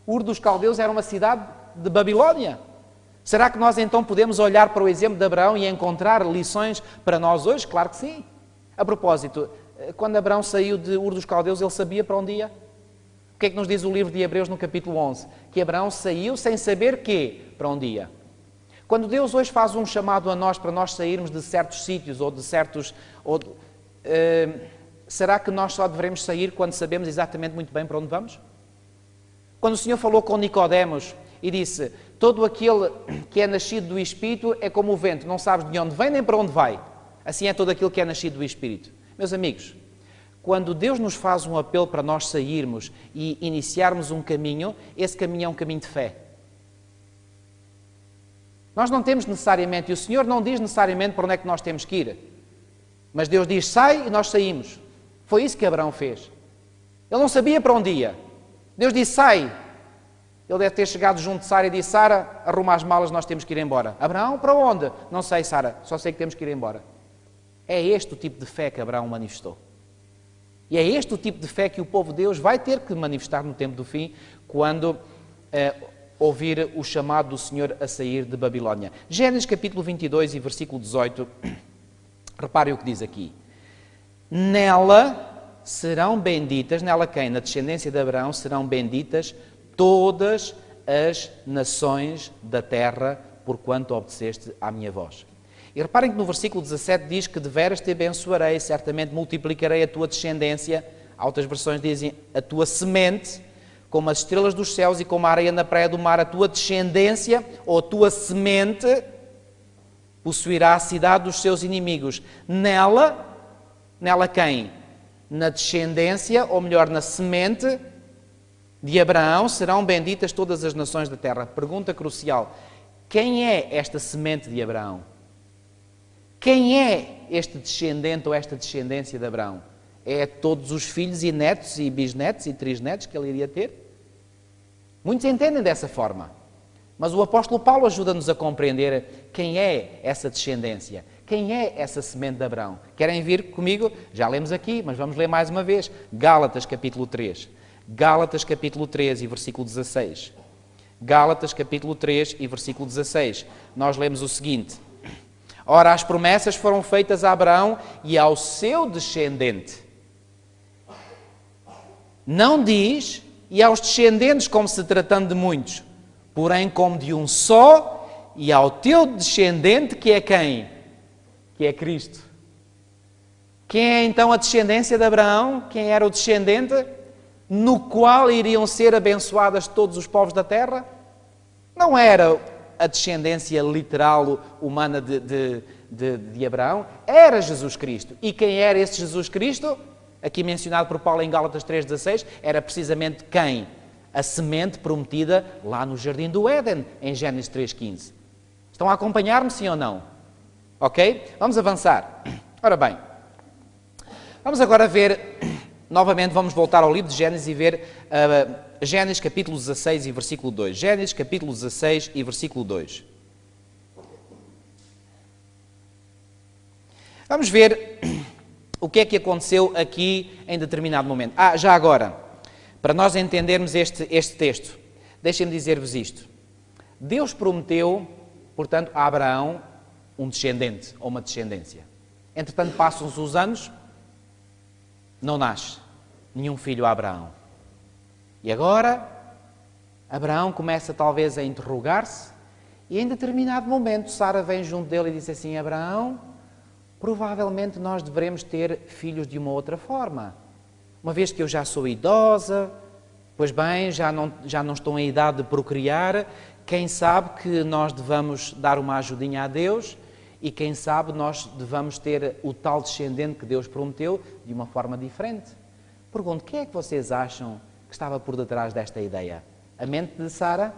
Ur dos Caldeus era uma cidade de Babilónia. Será que nós então podemos olhar para o exemplo de Abraão e encontrar lições para nós hoje? Claro que sim. A propósito, quando Abraão saiu de Ur dos Caldeus, ele sabia para onde ia? O que é que nos diz o livro de Hebreus no capítulo 11? Que Abraão saiu sem saber para onde ia. Quando Deus hoje faz um chamado a nós para nós sairmos de certos sítios ou de certos... será que nós só devemos sair quando sabemos exatamente muito bem para onde vamos? Quando o Senhor falou com Nicodemos e disse, todo aquele que é nascido do Espírito é como o vento, não sabes de onde vem nem para onde vai. Assim é todo aquele que é nascido do Espírito. Meus amigos, quando Deus nos faz um apelo para nós sairmos e iniciarmos um caminho, esse caminho é um caminho de fé. Nós não temos necessariamente, e o Senhor não diz necessariamente para onde é que nós temos que ir, mas Deus diz, sai e nós saímos. Foi isso que Abraão fez. Ele não sabia para onde ia. Deus disse, sai. Ele deve ter chegado junto de Sara e disse, Sara, arruma as malas, nós temos que ir embora. Abraão, para onde? Não sei, Sara, só sei que temos que ir embora. É este o tipo de fé que Abraão manifestou. E é este o tipo de fé que o povo de Deus vai ter que manifestar no tempo do fim, quando ouvir o chamado do Senhor a sair de Babilónia. Gênesis capítulo 22 e versículo 18, reparem o que diz aqui. Nela serão benditas, nela quem? Na descendência de Abraão serão benditas todas as nações da terra, porquanto obedeceste à minha voz. E reparem que no versículo 17 diz que deveras te abençoarei, certamente multiplicarei a tua descendência. Outras versões dizem a tua semente, como as estrelas dos céus e como a areia na praia do mar, a tua descendência ou a tua semente possuirá a cidade dos seus inimigos. Nela quem? Na descendência, ou melhor, na semente De Abraão serão benditas todas as nações da terra. Pergunta crucial. Quem é esta semente de Abraão? Quem é este descendente ou esta descendência de Abraão? É todos os filhos e netos e bisnetos e trisnetos que ele iria ter? Muitos entendem dessa forma. Mas o apóstolo Paulo ajuda-nos a compreender quem é essa descendência. Quem é essa semente de Abraão? Querem vir comigo? Já lemos aqui, mas vamos ler mais uma vez. Gálatas capítulo 3. Gálatas capítulo 3 e versículo 16. Gálatas capítulo 3 e versículo 16. Nós lemos o seguinte. Ora, as promessas foram feitas a Abraão e ao seu descendente. Não diz, e aos descendentes como se tratando de muitos, porém como de um só, e ao teu descendente, que é quem? Que é Cristo. Quem é então a descendência de Abraão? Quem era o descendente no qual iriam ser abençoadas todos os povos da terra? Não era a descendência literal humana de Abraão, era Jesus Cristo. E quem era esse Jesus Cristo? Aqui mencionado por Paulo em Gálatas 3,16, era precisamente quem? A semente prometida lá no Jardim do Éden, em Gênesis 3,15. Estão a acompanhar-me, sim ou não? Ok? Vamos avançar. Ora bem, vamos agora ver, novamente vamos voltar ao livro de Gênesis e ver Gênesis capítulo 16 e versículo 2. Gênesis capítulo 16 e versículo 2. Vamos ver o que é que aconteceu aqui em determinado momento. Já agora, para nós entendermos este texto, deixem-me dizer-vos isto. Deus prometeu, portanto, a Abraão um descendente ou uma descendência. Entretanto, passam-se os anos, não nasce nenhum filho a Abraão. E agora, Abraão começa talvez a interrogar-se e em determinado momento Sara vem junto dele e diz assim, Abraão, provavelmente nós devemos ter filhos de uma outra forma. Uma vez que eu já sou idosa, pois bem, já não estou em idade de procriar, quem sabe que nós devamos dar uma ajudinha a Deus e quem sabe nós devamos ter o tal descendente que Deus prometeu de uma forma diferente. Pergunto, quem é que vocês acham que estava por detrás desta ideia? A mente de Sara?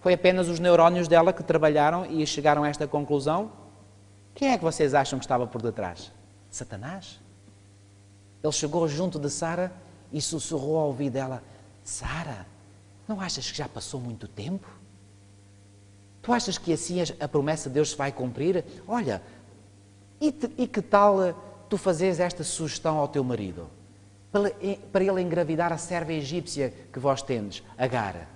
Foi apenas os neurónios dela que trabalharam e chegaram a esta conclusão? Quem é que vocês acham que estava por detrás? Satanás? Ele chegou junto de Sara e sussurrou ao ouvido dela, Sara, não achas que já passou muito tempo? Tu achas que assim a promessa de Deus se vai cumprir? Olha, e que tal tu fazeres esta sugestão ao teu marido? Para ele engravidar a serva egípcia que vós tendes, Agar.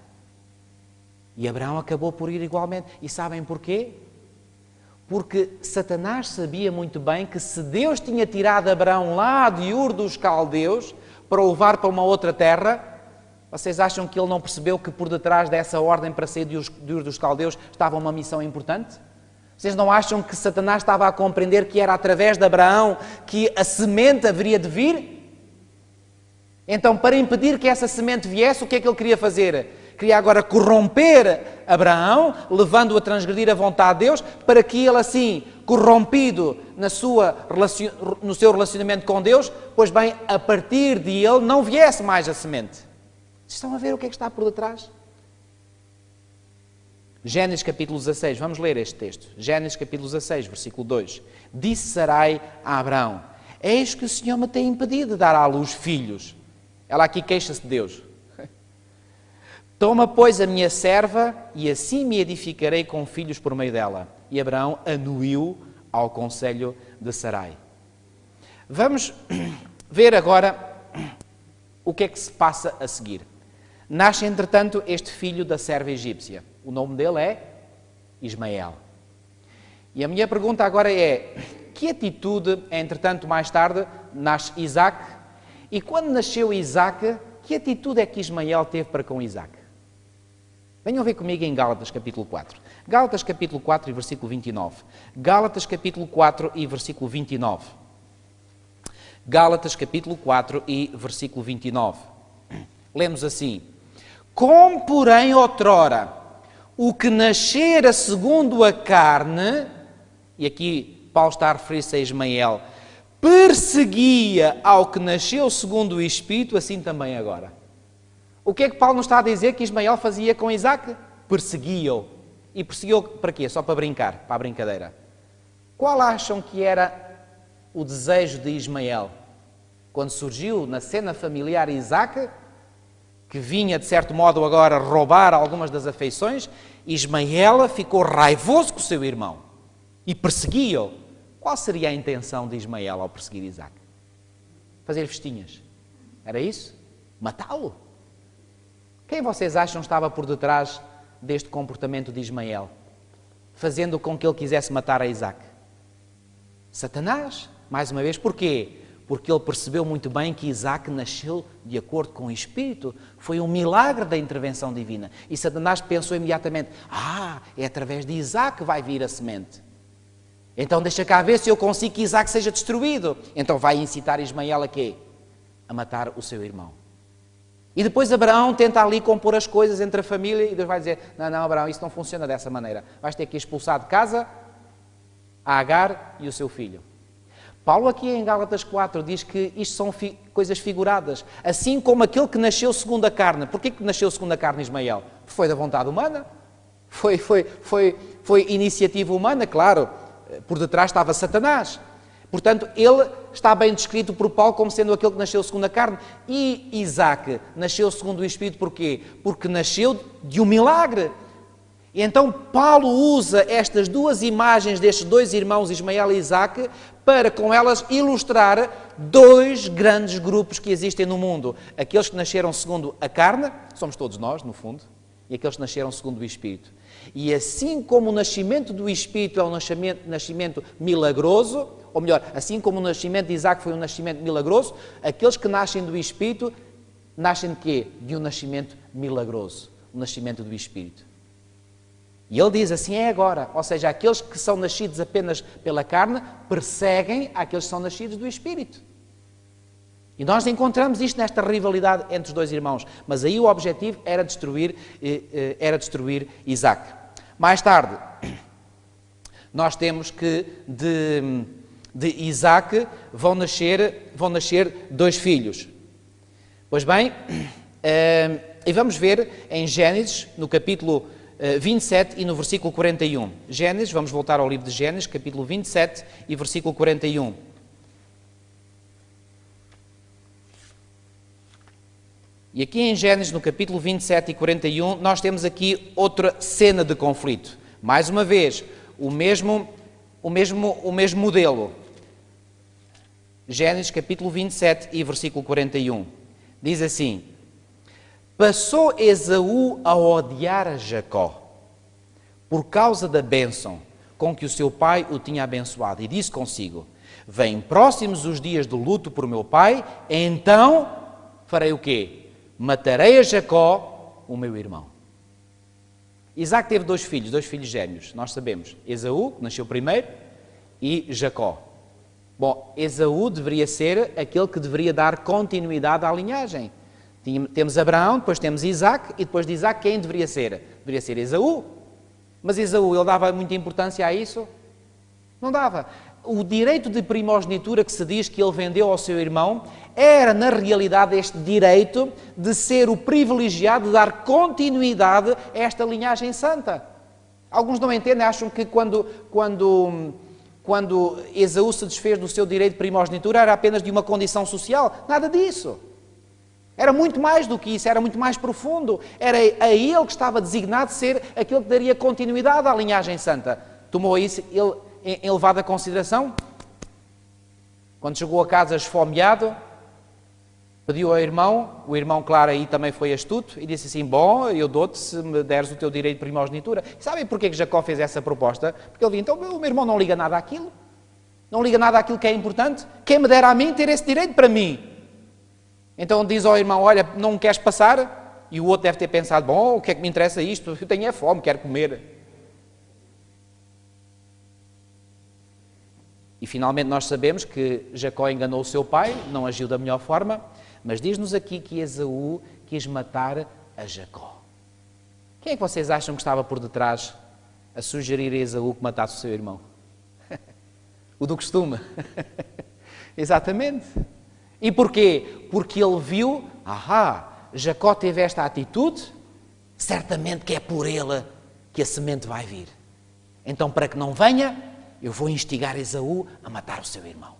E Abraão acabou por ir igualmente. E sabem porquê? Porque Satanás sabia muito bem que se Deus tinha tirado Abraão lá de Ur dos Caldeus para o levar para uma outra terra, vocês acham que ele não percebeu que por detrás dessa ordem para sair de Ur dos Caldeus estava uma missão importante? Vocês não acham que Satanás estava a compreender que era através de Abraão que a semente haveria de vir? Então, para impedir que essa semente viesse, o que é que ele queria fazer? Queria agora corromper Abraão, levando-o a transgredir a vontade de Deus, para que ele assim, corrompido no seu relacionamento com Deus, pois bem, a partir de ele não viesse mais a semente. Vocês estão a ver o que é que está por detrás? Gênesis capítulo 16, vamos ler este texto. Gênesis capítulo 16, versículo 2. Disse Sarai a Abraão, eis que o Senhor me tem impedido de dar à luz filhos. Ela aqui queixa-se de Deus. Toma, pois, a minha serva, e assim me edificarei com filhos por meio dela. E Abraão anuiu ao conselho de Sarai. Vamos ver agora o que é que se passa a seguir. Nasce, entretanto, este filho da serva egípcia. O nome dele é Ismael. E a minha pergunta agora é, que atitude, entretanto, mais tarde, nasce Isaac? E quando nasceu Isaac, que atitude é que Ismael teve para com Isaac? Venham ver comigo em Gálatas capítulo 4. Gálatas capítulo 4 e versículo 29. Gálatas capítulo 4 e versículo 29. Gálatas capítulo 4 e versículo 29. Lemos assim. Como, porém, outrora, o que nascera segundo a carne, e aqui Paulo está a referir-se a Ismael, perseguia ao que nasceu segundo o Espírito, assim também agora. O que é que Paulo nos está a dizer que Ismael fazia com Isaac? Perseguia-o. E perseguiu para quê? Só para brincar, para a brincadeira. Qual acham que era o desejo de Ismael? Quando surgiu na cena familiar Isaac, que vinha de certo modo agora roubar algumas das afeições, Ismael ficou raivoso com o seu irmão e perseguia-o. Qual seria a intenção de Ismael ao perseguir Isaac? Fazer festinhas. Era isso? Matá-lo? Quem vocês acham estava por detrás deste comportamento de Ismael, fazendo com que ele quisesse matar a Isaac? Satanás, mais uma vez. Porquê? Porque ele percebeu muito bem que Isaac nasceu de acordo com o Espírito. Foi um milagre da intervenção divina. E Satanás pensou imediatamente, é através de Isaac que vai vir a semente. Então deixa cá ver se eu consigo que Isaac seja destruído. Então vai incitar Ismael a quê? A matar o seu irmão. E depois Abraão tenta ali compor as coisas entre a família e Deus vai dizer, não, Abraão, isso não funciona dessa maneira. Vais ter que expulsar de casa a Agar e o seu filho. Paulo aqui em Gálatas 4 diz que isto são coisas figuradas. Assim como aquele que nasceu segundo a carne. Porquê que nasceu segundo a carne Ismael? Foi da vontade humana. Foi iniciativa humana, claro. Por detrás estava Satanás. Portanto, ele está bem descrito por Paulo como sendo aquele que nasceu segundo a carne. E Isaac nasceu segundo o Espírito, porquê? Porque nasceu de um milagre. E então Paulo usa estas duas imagens destes dois irmãos, Ismael e Isaac, para com elas ilustrar dois grandes grupos que existem no mundo. Aqueles que nasceram segundo a carne, somos todos nós, no fundo, e aqueles que nasceram segundo o Espírito. E assim como o nascimento do Espírito é um nascimento milagroso, ou melhor, assim como o nascimento de Isaac foi um nascimento milagroso, aqueles que nascem do Espírito, nascem de quê? De um nascimento milagroso, o nascimento do Espírito. E ele diz, assim é agora, ou seja, aqueles que são nascidos apenas pela carne, perseguem aqueles que são nascidos do Espírito. E nós encontramos isto nesta rivalidade entre os dois irmãos, mas aí o objetivo era destruir Isaac. Mais tarde, nós temos que de Isaac vão nascer dois filhos. Pois bem, e vamos ver em Gênesis, no capítulo 27 e no versículo 41. Gênesis, vamos voltar ao livro de Gênesis, capítulo 27 e versículo 41. E aqui em Gênesis, no capítulo 27 e 41, nós temos aqui outra cena de conflito. Mais uma vez, o mesmo modelo. Gênesis, capítulo 27 e versículo 41. Diz assim: passou Esaú a odiar a Jacó, por causa da bênção com que o seu pai o tinha abençoado, e disse consigo: vêm próximos os dias do luto por meu pai, então farei o quê? Matarei a Jacó, o meu irmão. Isaac teve dois filhos gêmeos, nós sabemos. Esaú, que nasceu primeiro, e Jacó. Bom, Esaú deveria ser aquele que deveria dar continuidade à linhagem. Temos Abraão, depois temos Isaac, e depois de Isaac quem deveria ser? Deveria ser Esaú. Mas Esaú, ele dava muita importância a isso? Não dava. O direito de primogenitura que se diz que ele vendeu ao seu irmão era, na realidade, este direito de ser o privilegiado de dar continuidade a esta linhagem santa. Alguns não entendem, acham que quando Esaú se desfez do seu direito de primogenitura era apenas de uma condição social. Nada disso. Era muito mais do que isso, era muito mais profundo. Era a ele que estava designado ser aquele que daria continuidade à linhagem santa. Tomou isso em elevada consideração? Quando chegou a casa esfomeado, pediu ao irmão, o irmão, claro, aí também foi astuto, e disse assim: bom, eu dou-te se me deres o teu direito de primogenitura. E sabem porquê que Jacó fez essa proposta? Porque ele disse: então o meu irmão não liga nada àquilo, não liga nada àquilo que é importante, quem me dera a mim ter esse direito para mim? Então diz ao irmão: olha, não me queres passar? E o outro deve ter pensado: bom, o que é que me interessa isto? Eu tenho fome, quero comer. E finalmente nós sabemos que Jacó enganou o seu pai, não agiu da melhor forma, mas diz-nos aqui que Esaú quis matar a Jacó. Quem é que vocês acham que estava por detrás a sugerir a Esaú que matasse o seu irmão? O do costume. Exatamente. E porquê? Porque ele viu, Jacó teve esta atitude, certamente que é por ele que a semente vai vir. Então, para que não venha, eu vou instigar Esaú a matar o seu irmão.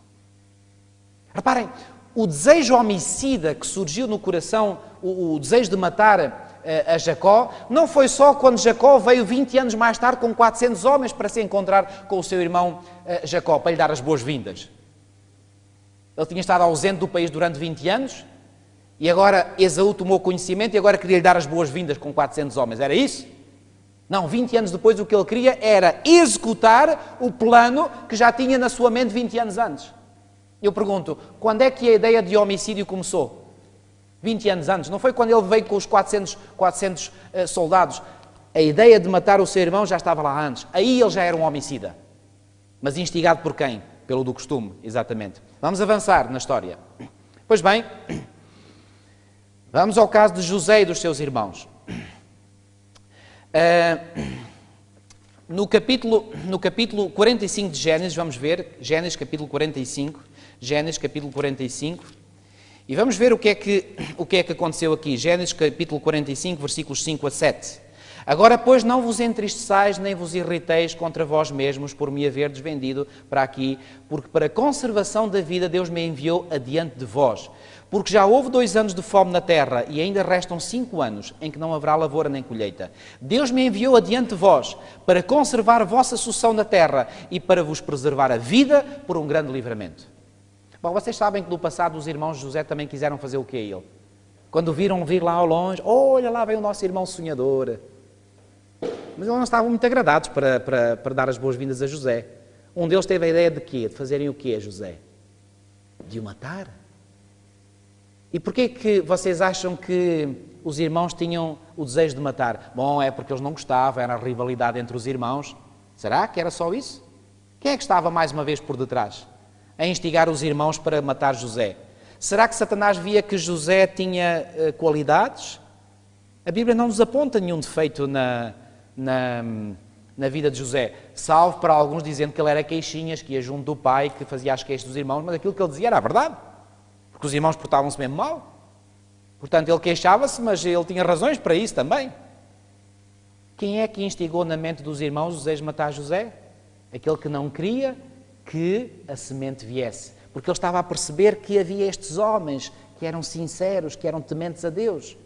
Reparem, o desejo homicida que surgiu no coração, o desejo de matar a Jacó, não foi só quando Jacó veio 20 anos mais tarde com 400 homens para se encontrar com o seu irmão Jacó, para lhe dar as boas-vindas. Ele tinha estado ausente do país durante 20 anos e agora Esaú tomou conhecimento e agora queria lhe dar as boas-vindas com 400 homens. Era isso? Não, 20 anos depois o que ele queria era executar o plano que já tinha na sua mente 20 anos antes. Eu pergunto, quando é que a ideia de homicídio começou? 20 anos antes. Não foi quando ele veio com os 400 soldados. A ideia de matar o seu irmão já estava lá antes. Aí ele já era um homicida. Mas instigado por quem? Pelo do costume, exatamente. Vamos avançar na história. Pois bem, vamos ao caso de José e dos seus irmãos. No capítulo 45 de Gênesis, vamos ver, Gênesis capítulo 45, e vamos ver o que é que aconteceu aqui. Gênesis capítulo 45, versículos 5 a 7. Agora, pois, não vos entristeçais, nem vos irriteis contra vós mesmos, por me haverdes vendido para aqui, porque para a conservação da vida Deus me enviou adiante de vós. Porque já houve 2 anos de fome na terra, e ainda restam 5 anos, em que não haverá lavoura nem colheita. Deus me enviou adiante de vós, para conservar a vossa sucessão na terra, e para vos preservar a vida por um grande livramento. Bom, vocês sabem que no passado os irmãos de José também quiseram fazer o que a ele? Quando viram vir lá ao longe, olha lá vem o nosso irmão sonhador. Mas eles não estavam muito agradados para dar as boas-vindas a José. Um deles teve a ideia de quê? De fazerem o quê a José? De o matar. E porquê que vocês acham que os irmãos tinham o desejo de matar? Bom, é porque eles não gostavam, era a rivalidade entre os irmãos. Será que era só isso? Quem é que estava mais uma vez por detrás? A instigar os irmãos para matar José. Será que Satanás via que José tinha qualidades? A Bíblia não nos aponta nenhum defeito na vida de José, salvo para alguns dizendo que ele era queixinhas, que ia junto do pai, que fazia as queixas dos irmãos, mas aquilo que ele dizia era a verdade, porque os irmãos portavam-se mesmo mal. Portanto, ele queixava-se, mas ele tinha razões para isso também. Quem é que instigou na mente dos irmãos o desejo de matar José? Aquele que não queria que a semente viesse, porque ele estava a perceber que havia estes homens que eram sinceros, que eram tementes a Deus.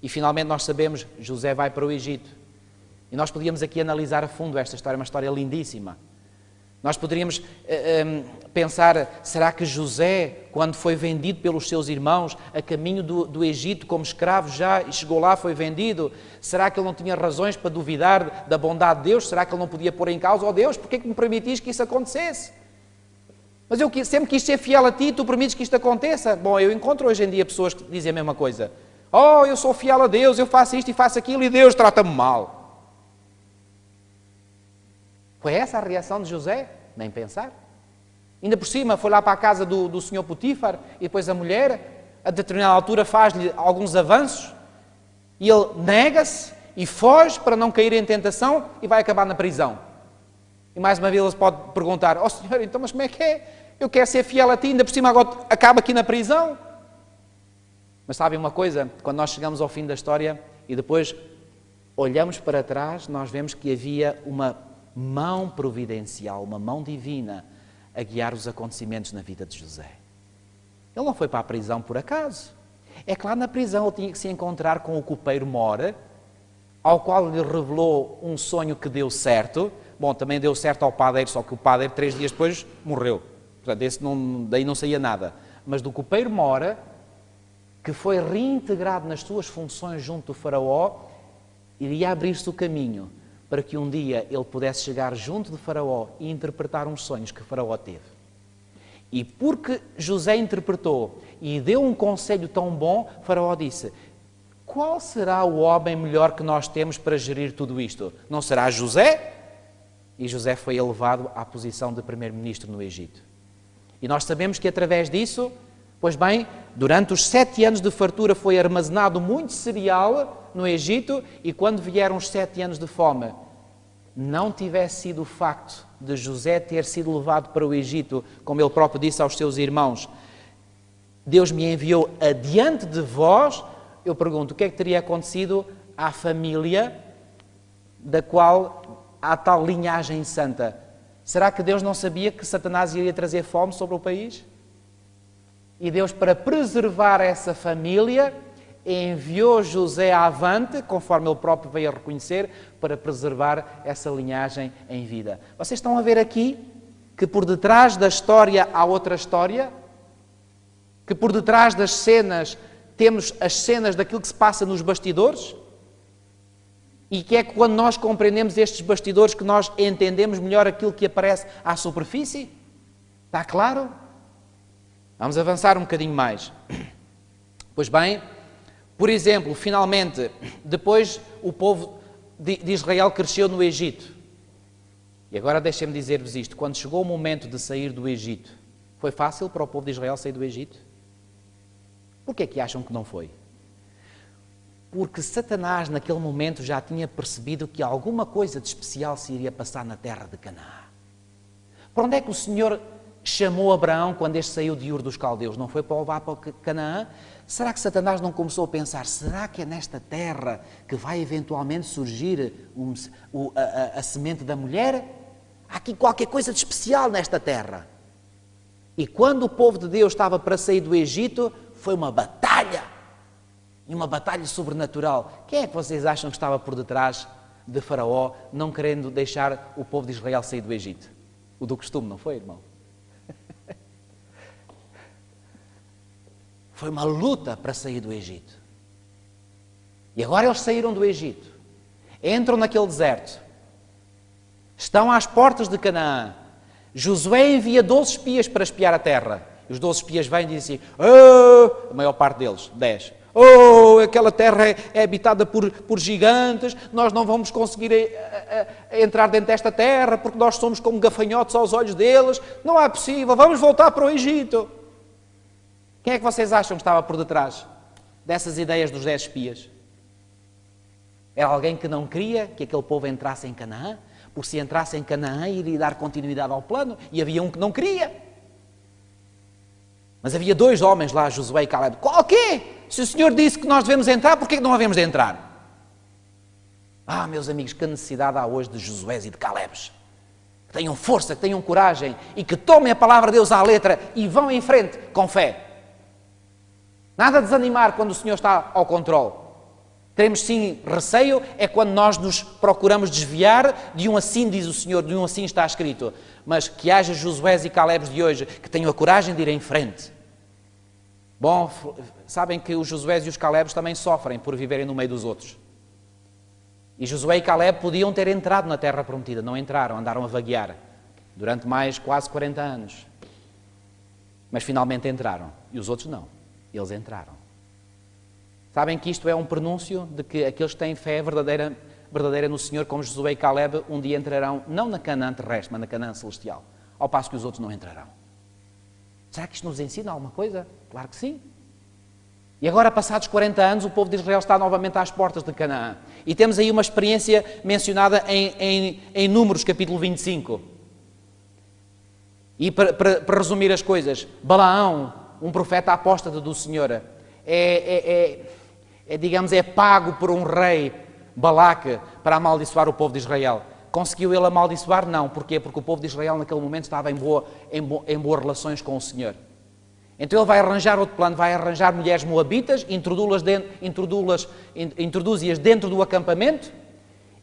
E finalmente nós sabemos, José vai para o Egito. E nós podíamos aqui analisar a fundo esta história, uma história lindíssima. Nós poderíamos pensar, será que José, quando foi vendido pelos seus irmãos, a caminho do Egito como escravo já, e chegou lá, foi vendido, será que ele não tinha razões para duvidar da bondade de Deus? Será que ele não podia pôr em causa, Deus, porquê é que me permitiste que isso acontecesse? Mas eu sempre quis ser fiel a ti, tu permites que isto aconteça? Bom, eu encontro hoje em dia pessoas que dizem a mesma coisa. Oh, eu sou fiel a Deus, eu faço isto e faço aquilo e Deus trata-me mal. Foi essa a reação de José? Nem pensar. Ainda por cima, foi lá para a casa do senhor Potifar e depois a mulher, a determinada altura, faz-lhe alguns avanços e ele nega-se e foge para não cair em tentação e vai acabar na prisão. E mais uma vez ele pode perguntar, oh senhor, então mas como é que é? Eu quero ser fiel a ti, ainda por cima agora acaba aqui na prisão. Mas sabem uma coisa? Quando nós chegamos ao fim da história e depois olhamos para trás, nós vemos que havia uma mão providencial, uma mão divina a guiar os acontecimentos na vida de José. Ele não foi para a prisão por acaso. É que lá na prisão ele tinha que se encontrar com o copeiro Mora, ao qual lhe revelou um sonho que deu certo. Bom, também deu certo ao padeiro, só que o padeiro 3 dias depois morreu. Portanto, daí não saía nada. Mas do copeiro Mora, que foi reintegrado nas suas funções junto do faraó, iria abrir-se o caminho para que um dia ele pudesse chegar junto de Faraó e interpretar uns sonhos que Faraó teve. E porque José interpretou e deu um conselho tão bom, Faraó disse, qual será o homem melhor que nós temos para gerir tudo isto? Não será José? E José foi elevado à posição de primeiro-ministro no Egito. E nós sabemos que através disso, pois bem, durante os 7 anos de fartura foi armazenado muito cereal no Egito, e quando vieram os 7 anos de fome, não tivesse sido o facto de José ter sido levado para o Egito, como ele próprio disse aos seus irmãos, Deus me enviou adiante de vós, eu pergunto, o que é que teria acontecido à família da qual há tal linhagem santa? Será que Deus não sabia que Satanás iria trazer fome sobre o país? E Deus, para preservar essa família, enviou José avante, conforme ele próprio veio a reconhecer, para preservar essa linhagem em vida. Vocês estão a ver aqui que por detrás da história há outra história? Que por detrás das cenas temos as cenas daquilo que se passa nos bastidores? E que é que quando nós compreendemos estes bastidores que nós entendemos melhor aquilo que aparece à superfície? Está claro? Vamos avançar um bocadinho mais. Pois bem, por exemplo, finalmente, depois o povo de Israel cresceu no Egito. E agora deixem-me dizer-vos isto. Quando chegou o momento de sair do Egito, foi fácil para o povo de Israel sair do Egito? Por que é que acham que não foi? Porque Satanás, naquele momento, já tinha percebido que alguma coisa de especial se iria passar na terra de Canaã. Para onde é que o Senhor chamou Abraão quando este saiu de Ur dos Caldeus? Não foi para levar para Canaã? Será que Satanás não começou a pensar, será que é nesta terra que vai eventualmente surgir a semente da mulher? Há aqui qualquer coisa de especial nesta terra. E quando o povo de Deus estava para sair do Egito, foi uma batalha. E uma batalha sobrenatural. Quem é que vocês acham que estava por detrás de Faraó, não querendo deixar o povo de Israel sair do Egito? O do costume, não foi, irmão? Foi uma luta para sair do Egito. E agora eles saíram do Egito. Entram naquele deserto. Estão às portas de Canaã. Josué envia 12 espias para espiar a terra. E os 12 espias vêm e dizem assim, a maior parte deles, 10. Aquela terra é habitada por gigantes, nós não vamos conseguir entrar dentro desta terra porque nós somos como gafanhotos aos olhos deles. Não é possível, vamos voltar para o Egito. Quem é que vocês acham que estava por detrás dessas ideias dos 10 espias? Era alguém que não queria que aquele povo entrasse em Canaã? Porque se entrasse em Canaã iria dar continuidade ao plano, e havia um que não queria. Mas havia 2 homens lá, Josué e Caleb. Qual quê? Se o Senhor disse que nós devemos entrar, por que não havemos de entrar? Meus amigos, que necessidade há hoje de Josués e de Calebes. Que tenham força, que tenham coragem e que tomem a palavra de Deus à letra e vão em frente com fé. Nada a desanimar quando o Senhor está ao controle. Teremos sim receio, é quando nós nos procuramos desviar de um assim diz o Senhor, de um assim está escrito. Mas que haja Josués e Calebes de hoje que tenham a coragem de ir em frente. Bom, sabem que os Josués e os Calebes também sofrem por viverem no meio dos outros. E Josué e Caleb podiam ter entrado na terra prometida, não entraram, andaram a vaguear durante mais quase 40 anos. Mas finalmente entraram, e os outros não, eles entraram. Sabem que isto é um prenúncio de que aqueles que têm fé verdadeira no Senhor, como Josué e Caleb, um dia entrarão, não na Canaã terrestre, mas na Canaã celestial, ao passo que os outros não entrarão. Será que isto nos ensina alguma coisa? Claro que sim. E agora, passados 40 anos, o povo de Israel está novamente às portas de Canaã. E temos aí uma experiência mencionada em Números, capítulo 25. E para resumir as coisas, Balaão, um profeta apóstata do Senhor, digamos, é pago por um rei, Balaque, para amaldiçoar o povo de Israel. Conseguiu ele amaldiçoar? Não. Porquê? Porque o povo de Israel naquele momento estava em boas relações com o Senhor. Então ele vai arranjar outro plano, vai arranjar mulheres moabitas, introduz-as dentro do acampamento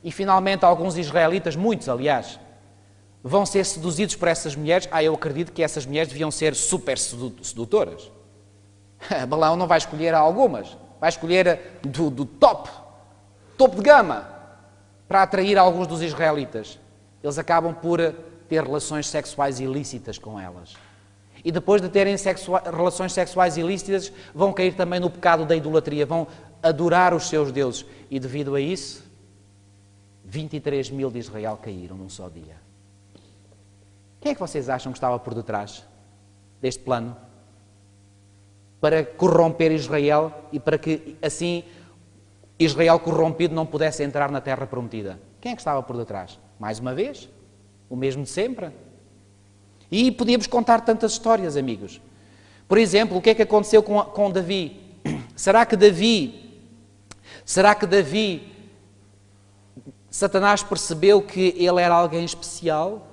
e finalmente alguns israelitas, muitos aliás, vão ser seduzidos por essas mulheres. Eu acredito que essas mulheres deviam ser super sedutoras. Balaão não vai escolher algumas, vai escolher do topo de gama, para atrair alguns dos israelitas. Eles acabam por ter relações sexuais ilícitas com elas. E depois de terem relações sexuais ilícitas, vão cair também no pecado da idolatria, vão adorar os seus deuses. E devido a isso, 23 mil de Israel caíram num só dia. Quem é que vocês acham que estava por detrás deste plano? Para corromper Israel e para que assim Israel corrompido não pudesse entrar na terra prometida. Quem é que estava por detrás? Mais uma vez, o mesmo de sempre. E podíamos contar tantas histórias, amigos. Por exemplo, o que é que aconteceu com Davi? Será que Davi Será que Satanás percebeu que ele era alguém especial?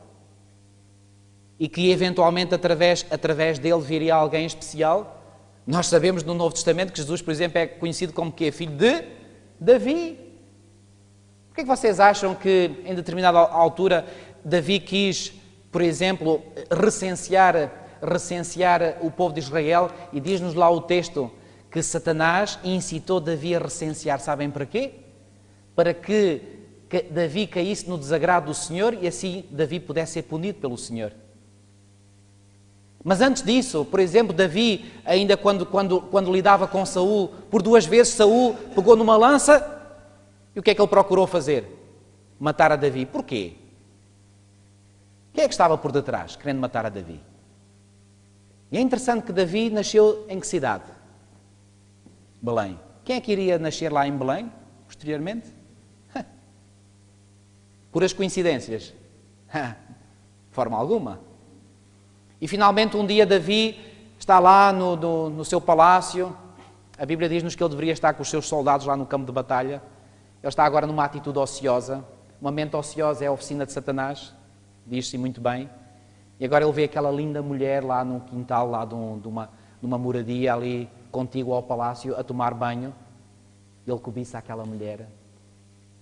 E que eventualmente através dele viria alguém especial? Nós sabemos no Novo Testamento que Jesus, por exemplo, é conhecido como que é filho de Davi. Por que vocês acham que em determinada altura Davi quis, por exemplo, recensear o povo de Israel? E diz-nos lá o texto que Satanás incitou Davi a recensear. Sabem para quê? Para que Davi caísse no desagrado do Senhor e assim Davi pudesse ser punido pelo Senhor. Mas antes disso, por exemplo, Davi, ainda quando lidava com Saul, por 2 vezes Saul pegou numa lança e o que é que ele procurou fazer? Matar a Davi. Porquê? Quem é que estava por detrás, querendo matar a Davi? E é interessante que Davi nasceu em que cidade? Belém. Quem é que iria nascer lá em Belém, posteriormente? Puras coincidências? De forma alguma. E finalmente um dia Davi está lá no seu palácio. A Bíblia diz-nos que ele deveria estar com os seus soldados lá no campo de batalha. Ele está agora numa atitude ociosa. Uma mente ociosa é a oficina de Satanás. Diz-se muito bem. E agora ele vê aquela linda mulher lá no quintal, lá de uma moradia ali contígua ao palácio, a tomar banho. Ele cobiça aquela mulher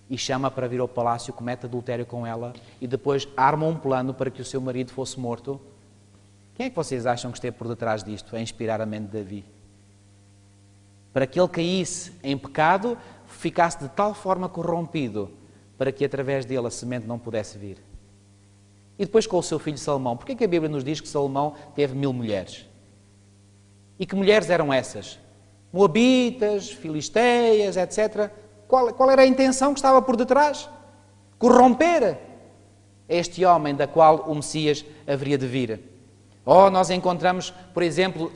e chama para vir ao palácio, comete adultério com ela e depois arma um plano para que o seu marido fosse morto. Quem é que vocês acham que esteve por detrás disto, a inspirar a mente de Davi? Para que ele caísse em pecado, ficasse de tal forma corrompido, para que através dele a semente não pudesse vir. E depois com o seu filho Salomão. Porquê que a Bíblia nos diz que Salomão teve 1000 mulheres? E que mulheres eram essas? Moabitas, filisteias, etc. Qual era a intenção que estava por detrás? Corromper este homem da qual o Messias haveria de vir. Nós encontramos, por exemplo,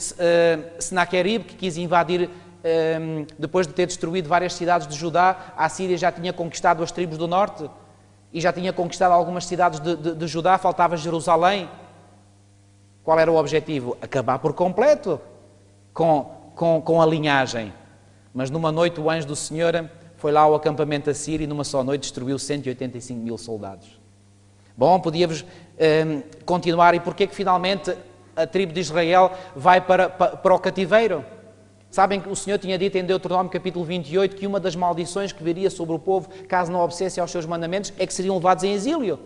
Senaqueribe, que quis invadir, depois de ter destruído várias cidades de Judá. A Síria já tinha conquistado as tribos do norte e já tinha conquistado algumas cidades de Judá, faltava Jerusalém. Qual era o objetivo? Acabar por completo com a linhagem. Mas numa noite o anjo do Senhor foi lá ao acampamento assírio e numa só noite destruiu 185.000 soldados. Bom, podíamos continuar. E porquê que finalmente a tribo de Israel vai para o cativeiro? Sabem que o Senhor tinha dito em Deuteronômio capítulo 28 que uma das maldições que viria sobre o povo, caso não obedecesse aos seus mandamentos, é que seriam levados em exílio.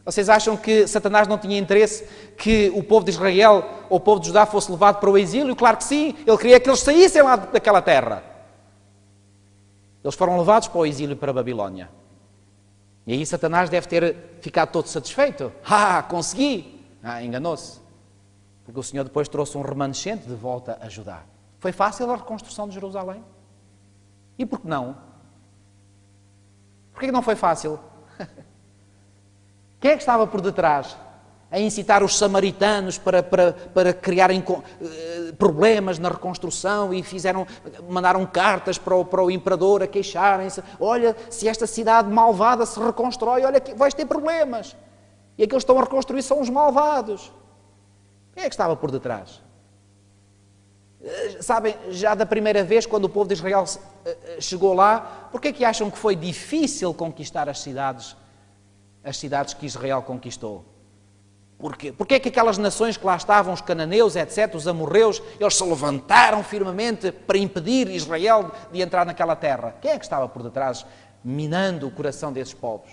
Vocês acham que Satanás não tinha interesse que o povo de Israel ou o povo de Judá fosse levado para o exílio? Claro que sim, ele queria que eles saíssem lá daquela terra. Eles foram levados para o exílio para a Babilónia. E aí Satanás deve ter ficado todo satisfeito. Consegui! Enganou-se. Porque o Senhor depois trouxe um remanescente de volta a Judá. Foi fácil a reconstrução de Jerusalém? E por que não? Por que não foi fácil? Quem é que estava por detrás? A incitar os samaritanos para criarem problemas na reconstrução e mandaram cartas para o imperador a queixarem-se. Olha, se esta cidade malvada se reconstrói, olha, vais ter problemas. E aqueles que estão a reconstruir são os malvados. Quem é que estava por detrás? Sabem, já da primeira vez, quando o povo de Israel chegou lá, porquê é que acham que foi difícil conquistar as cidades que Israel conquistou? Porquê? Porque é que aquelas nações que lá estavam, os cananeus, etc., os amorreus, eles se levantaram firmemente para impedir Israel de entrar naquela terra? Quem é que estava por detrás, minando o coração desses povos?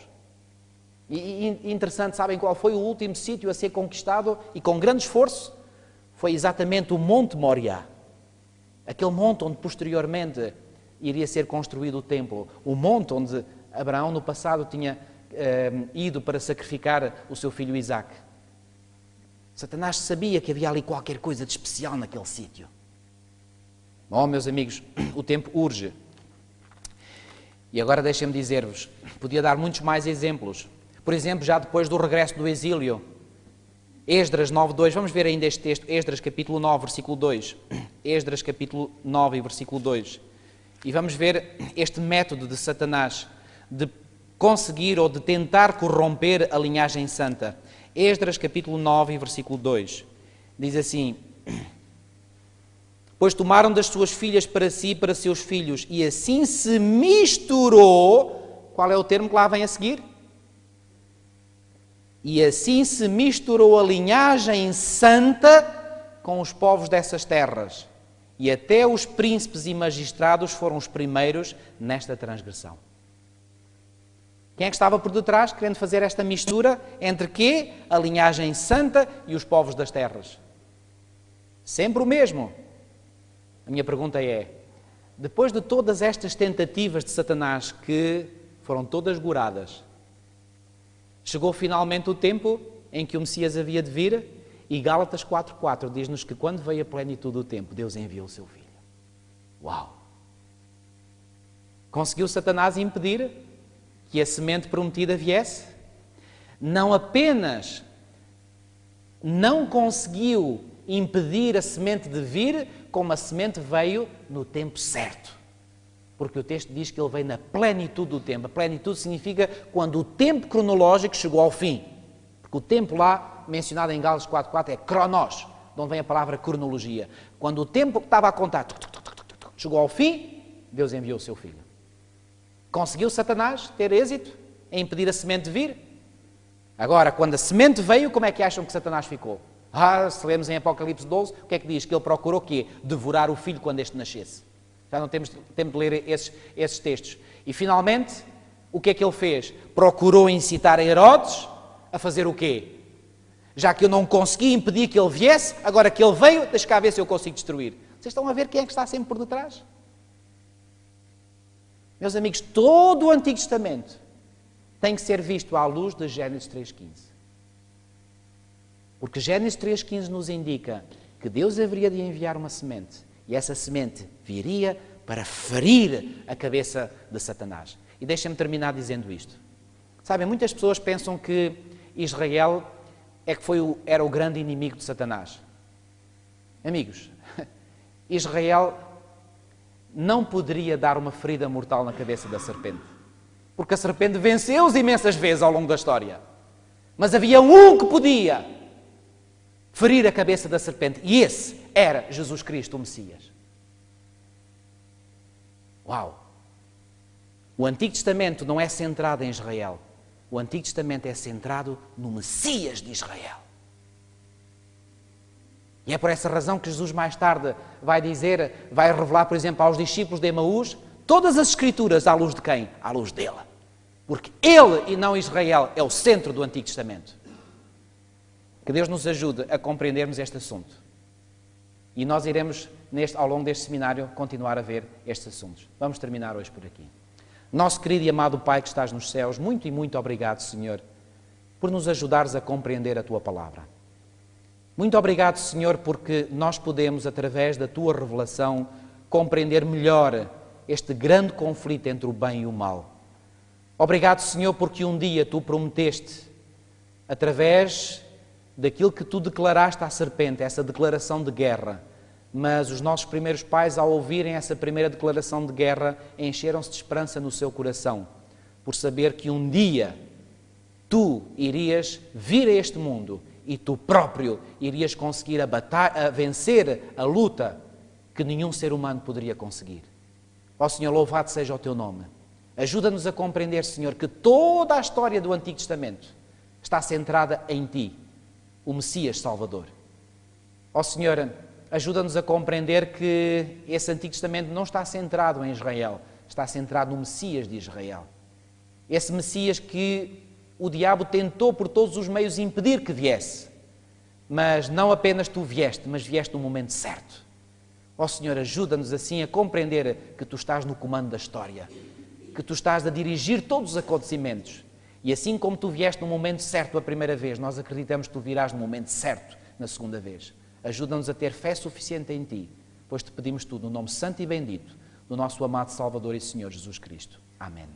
E interessante, sabem qual foi o último sítio a ser conquistado e com grande esforço? Foi exatamente o Monte Moriá. Aquele monte onde posteriormente iria ser construído o templo. O monte onde Abraão no passado tinha ido para sacrificar o seu filho Isaque. Satanás sabia que havia ali qualquer coisa de especial naquele sítio. Bom, meus amigos, o tempo urge. E agora deixem-me dizer-vos, podia dar muitos mais exemplos. Por exemplo, já depois do regresso do exílio, Esdras 9.2, vamos ver ainda este texto, Esdras capítulo 9, versículo 2. Esdras capítulo 9 e versículo 2. E vamos ver este método de Satanás de conseguir ou de tentar corromper a linhagem santa. Esdras capítulo 9 e versículo 2. Diz assim: Pois tomaram das suas filhas para si e para seus filhos, e assim se misturou. Qual é o termo que lá vem a seguir? E assim se misturou a linhagem santa com os povos dessas terras. E até os príncipes e magistrados foram os primeiros nesta transgressão. Quem é que estava por detrás, querendo fazer esta mistura entre quê? A linhagem santa e os povos das terras. Sempre o mesmo. A minha pergunta é, depois de todas estas tentativas de Satanás, que foram todas goradas, chegou finalmente o tempo em que o Messias havia de vir, e Gálatas 4.4 diz-nos que quando veio a plenitude do tempo, Deus enviou o seu Filho. Uau! Conseguiu Satanás impedir que a semente prometida viesse? Não apenas não conseguiu impedir a semente de vir, como a semente veio no tempo certo. Porque o texto diz que ele veio na plenitude do tempo. A plenitude significa quando o tempo cronológico chegou ao fim. Porque o tempo lá, mencionado em Gálatas 4.4, é cronos, de onde vem a palavra cronologia. Quando o tempo que estava a contar chegou ao fim, Deus enviou o seu Filho. Conseguiu Satanás ter êxito em impedir a semente de vir? Agora, quando a semente veio, como é que acham que Satanás ficou? Se lemos em Apocalipse 12, o que é que diz? Que ele procurou o quê? Devorar o filho quando este nascesse. Já não temos tempo de ler esses textos. E finalmente, o que é que ele fez? Procurou incitar a Herodes a fazer o quê? Já que eu não consegui impedir que ele viesse, agora que ele veio, deixa cá ver se eu consigo destruir. Vocês estão a ver quem é que está sempre por detrás? Meus amigos, todo o Antigo Testamento tem que ser visto à luz de Gênesis 3.15. Porque Gênesis 3.15 nos indica que Deus haveria de enviar uma semente, e essa semente viria para ferir a cabeça de Satanás. E deixem-me terminar dizendo isto. Sabem, muitas pessoas pensam que Israel era o grande inimigo de Satanás. Amigos, Israel não poderia dar uma ferida mortal na cabeça da serpente. Porque a serpente venceu-os imensas vezes ao longo da história. Mas havia um que podia ferir a cabeça da serpente. E esse era Jesus Cristo, o Messias. Uau! O Antigo Testamento não é centrado em Israel. O Antigo Testamento é centrado no Messias de Israel. E é por essa razão que Jesus mais tarde vai revelar, por exemplo, aos discípulos de Emaús, todas as Escrituras à luz de quem? À luz dele. Porque ele e não Israel é o centro do Antigo Testamento. Que Deus nos ajude a compreendermos este assunto. E nós iremos, ao longo deste seminário, continuar a ver estes assuntos. Vamos terminar hoje por aqui. Nosso querido e amado Pai que estás nos céus, muito e muito obrigado, Senhor, por nos ajudares a compreender a Tua Palavra. Muito obrigado, Senhor, porque nós podemos, através da Tua revelação, compreender melhor este grande conflito entre o bem e o mal. Obrigado, Senhor, porque um dia Tu prometeste, através daquilo que Tu declaraste à serpente, essa declaração de guerra, mas os nossos primeiros pais, ao ouvirem essa primeira declaração de guerra, encheram-se de esperança no seu coração, por saber que um dia Tu irias vir a este mundo e Tu próprio irias conseguir vencer a luta que nenhum ser humano poderia conseguir. Ó Senhor, louvado seja o Teu nome. Ajuda-nos a compreender, Senhor, que toda a história do Antigo Testamento está centrada em Ti, o Messias Salvador. Ó Senhor, ajuda-nos a compreender que esse Antigo Testamento não está centrado em Israel, está centrado no Messias de Israel. Esse Messias que o diabo tentou por todos os meios impedir que viesse. Mas não apenas Tu vieste, mas vieste no momento certo. Ó Senhor, ajuda-nos assim a compreender que Tu estás no comando da história, que Tu estás a dirigir todos os acontecimentos. E assim como Tu vieste no momento certo a primeira vez, nós acreditamos que Tu virás no momento certo na segunda vez. Ajuda-nos a ter fé suficiente em Ti, pois Te pedimos tudo no nome santo e bendito do nosso amado Salvador e Senhor Jesus Cristo. Amém.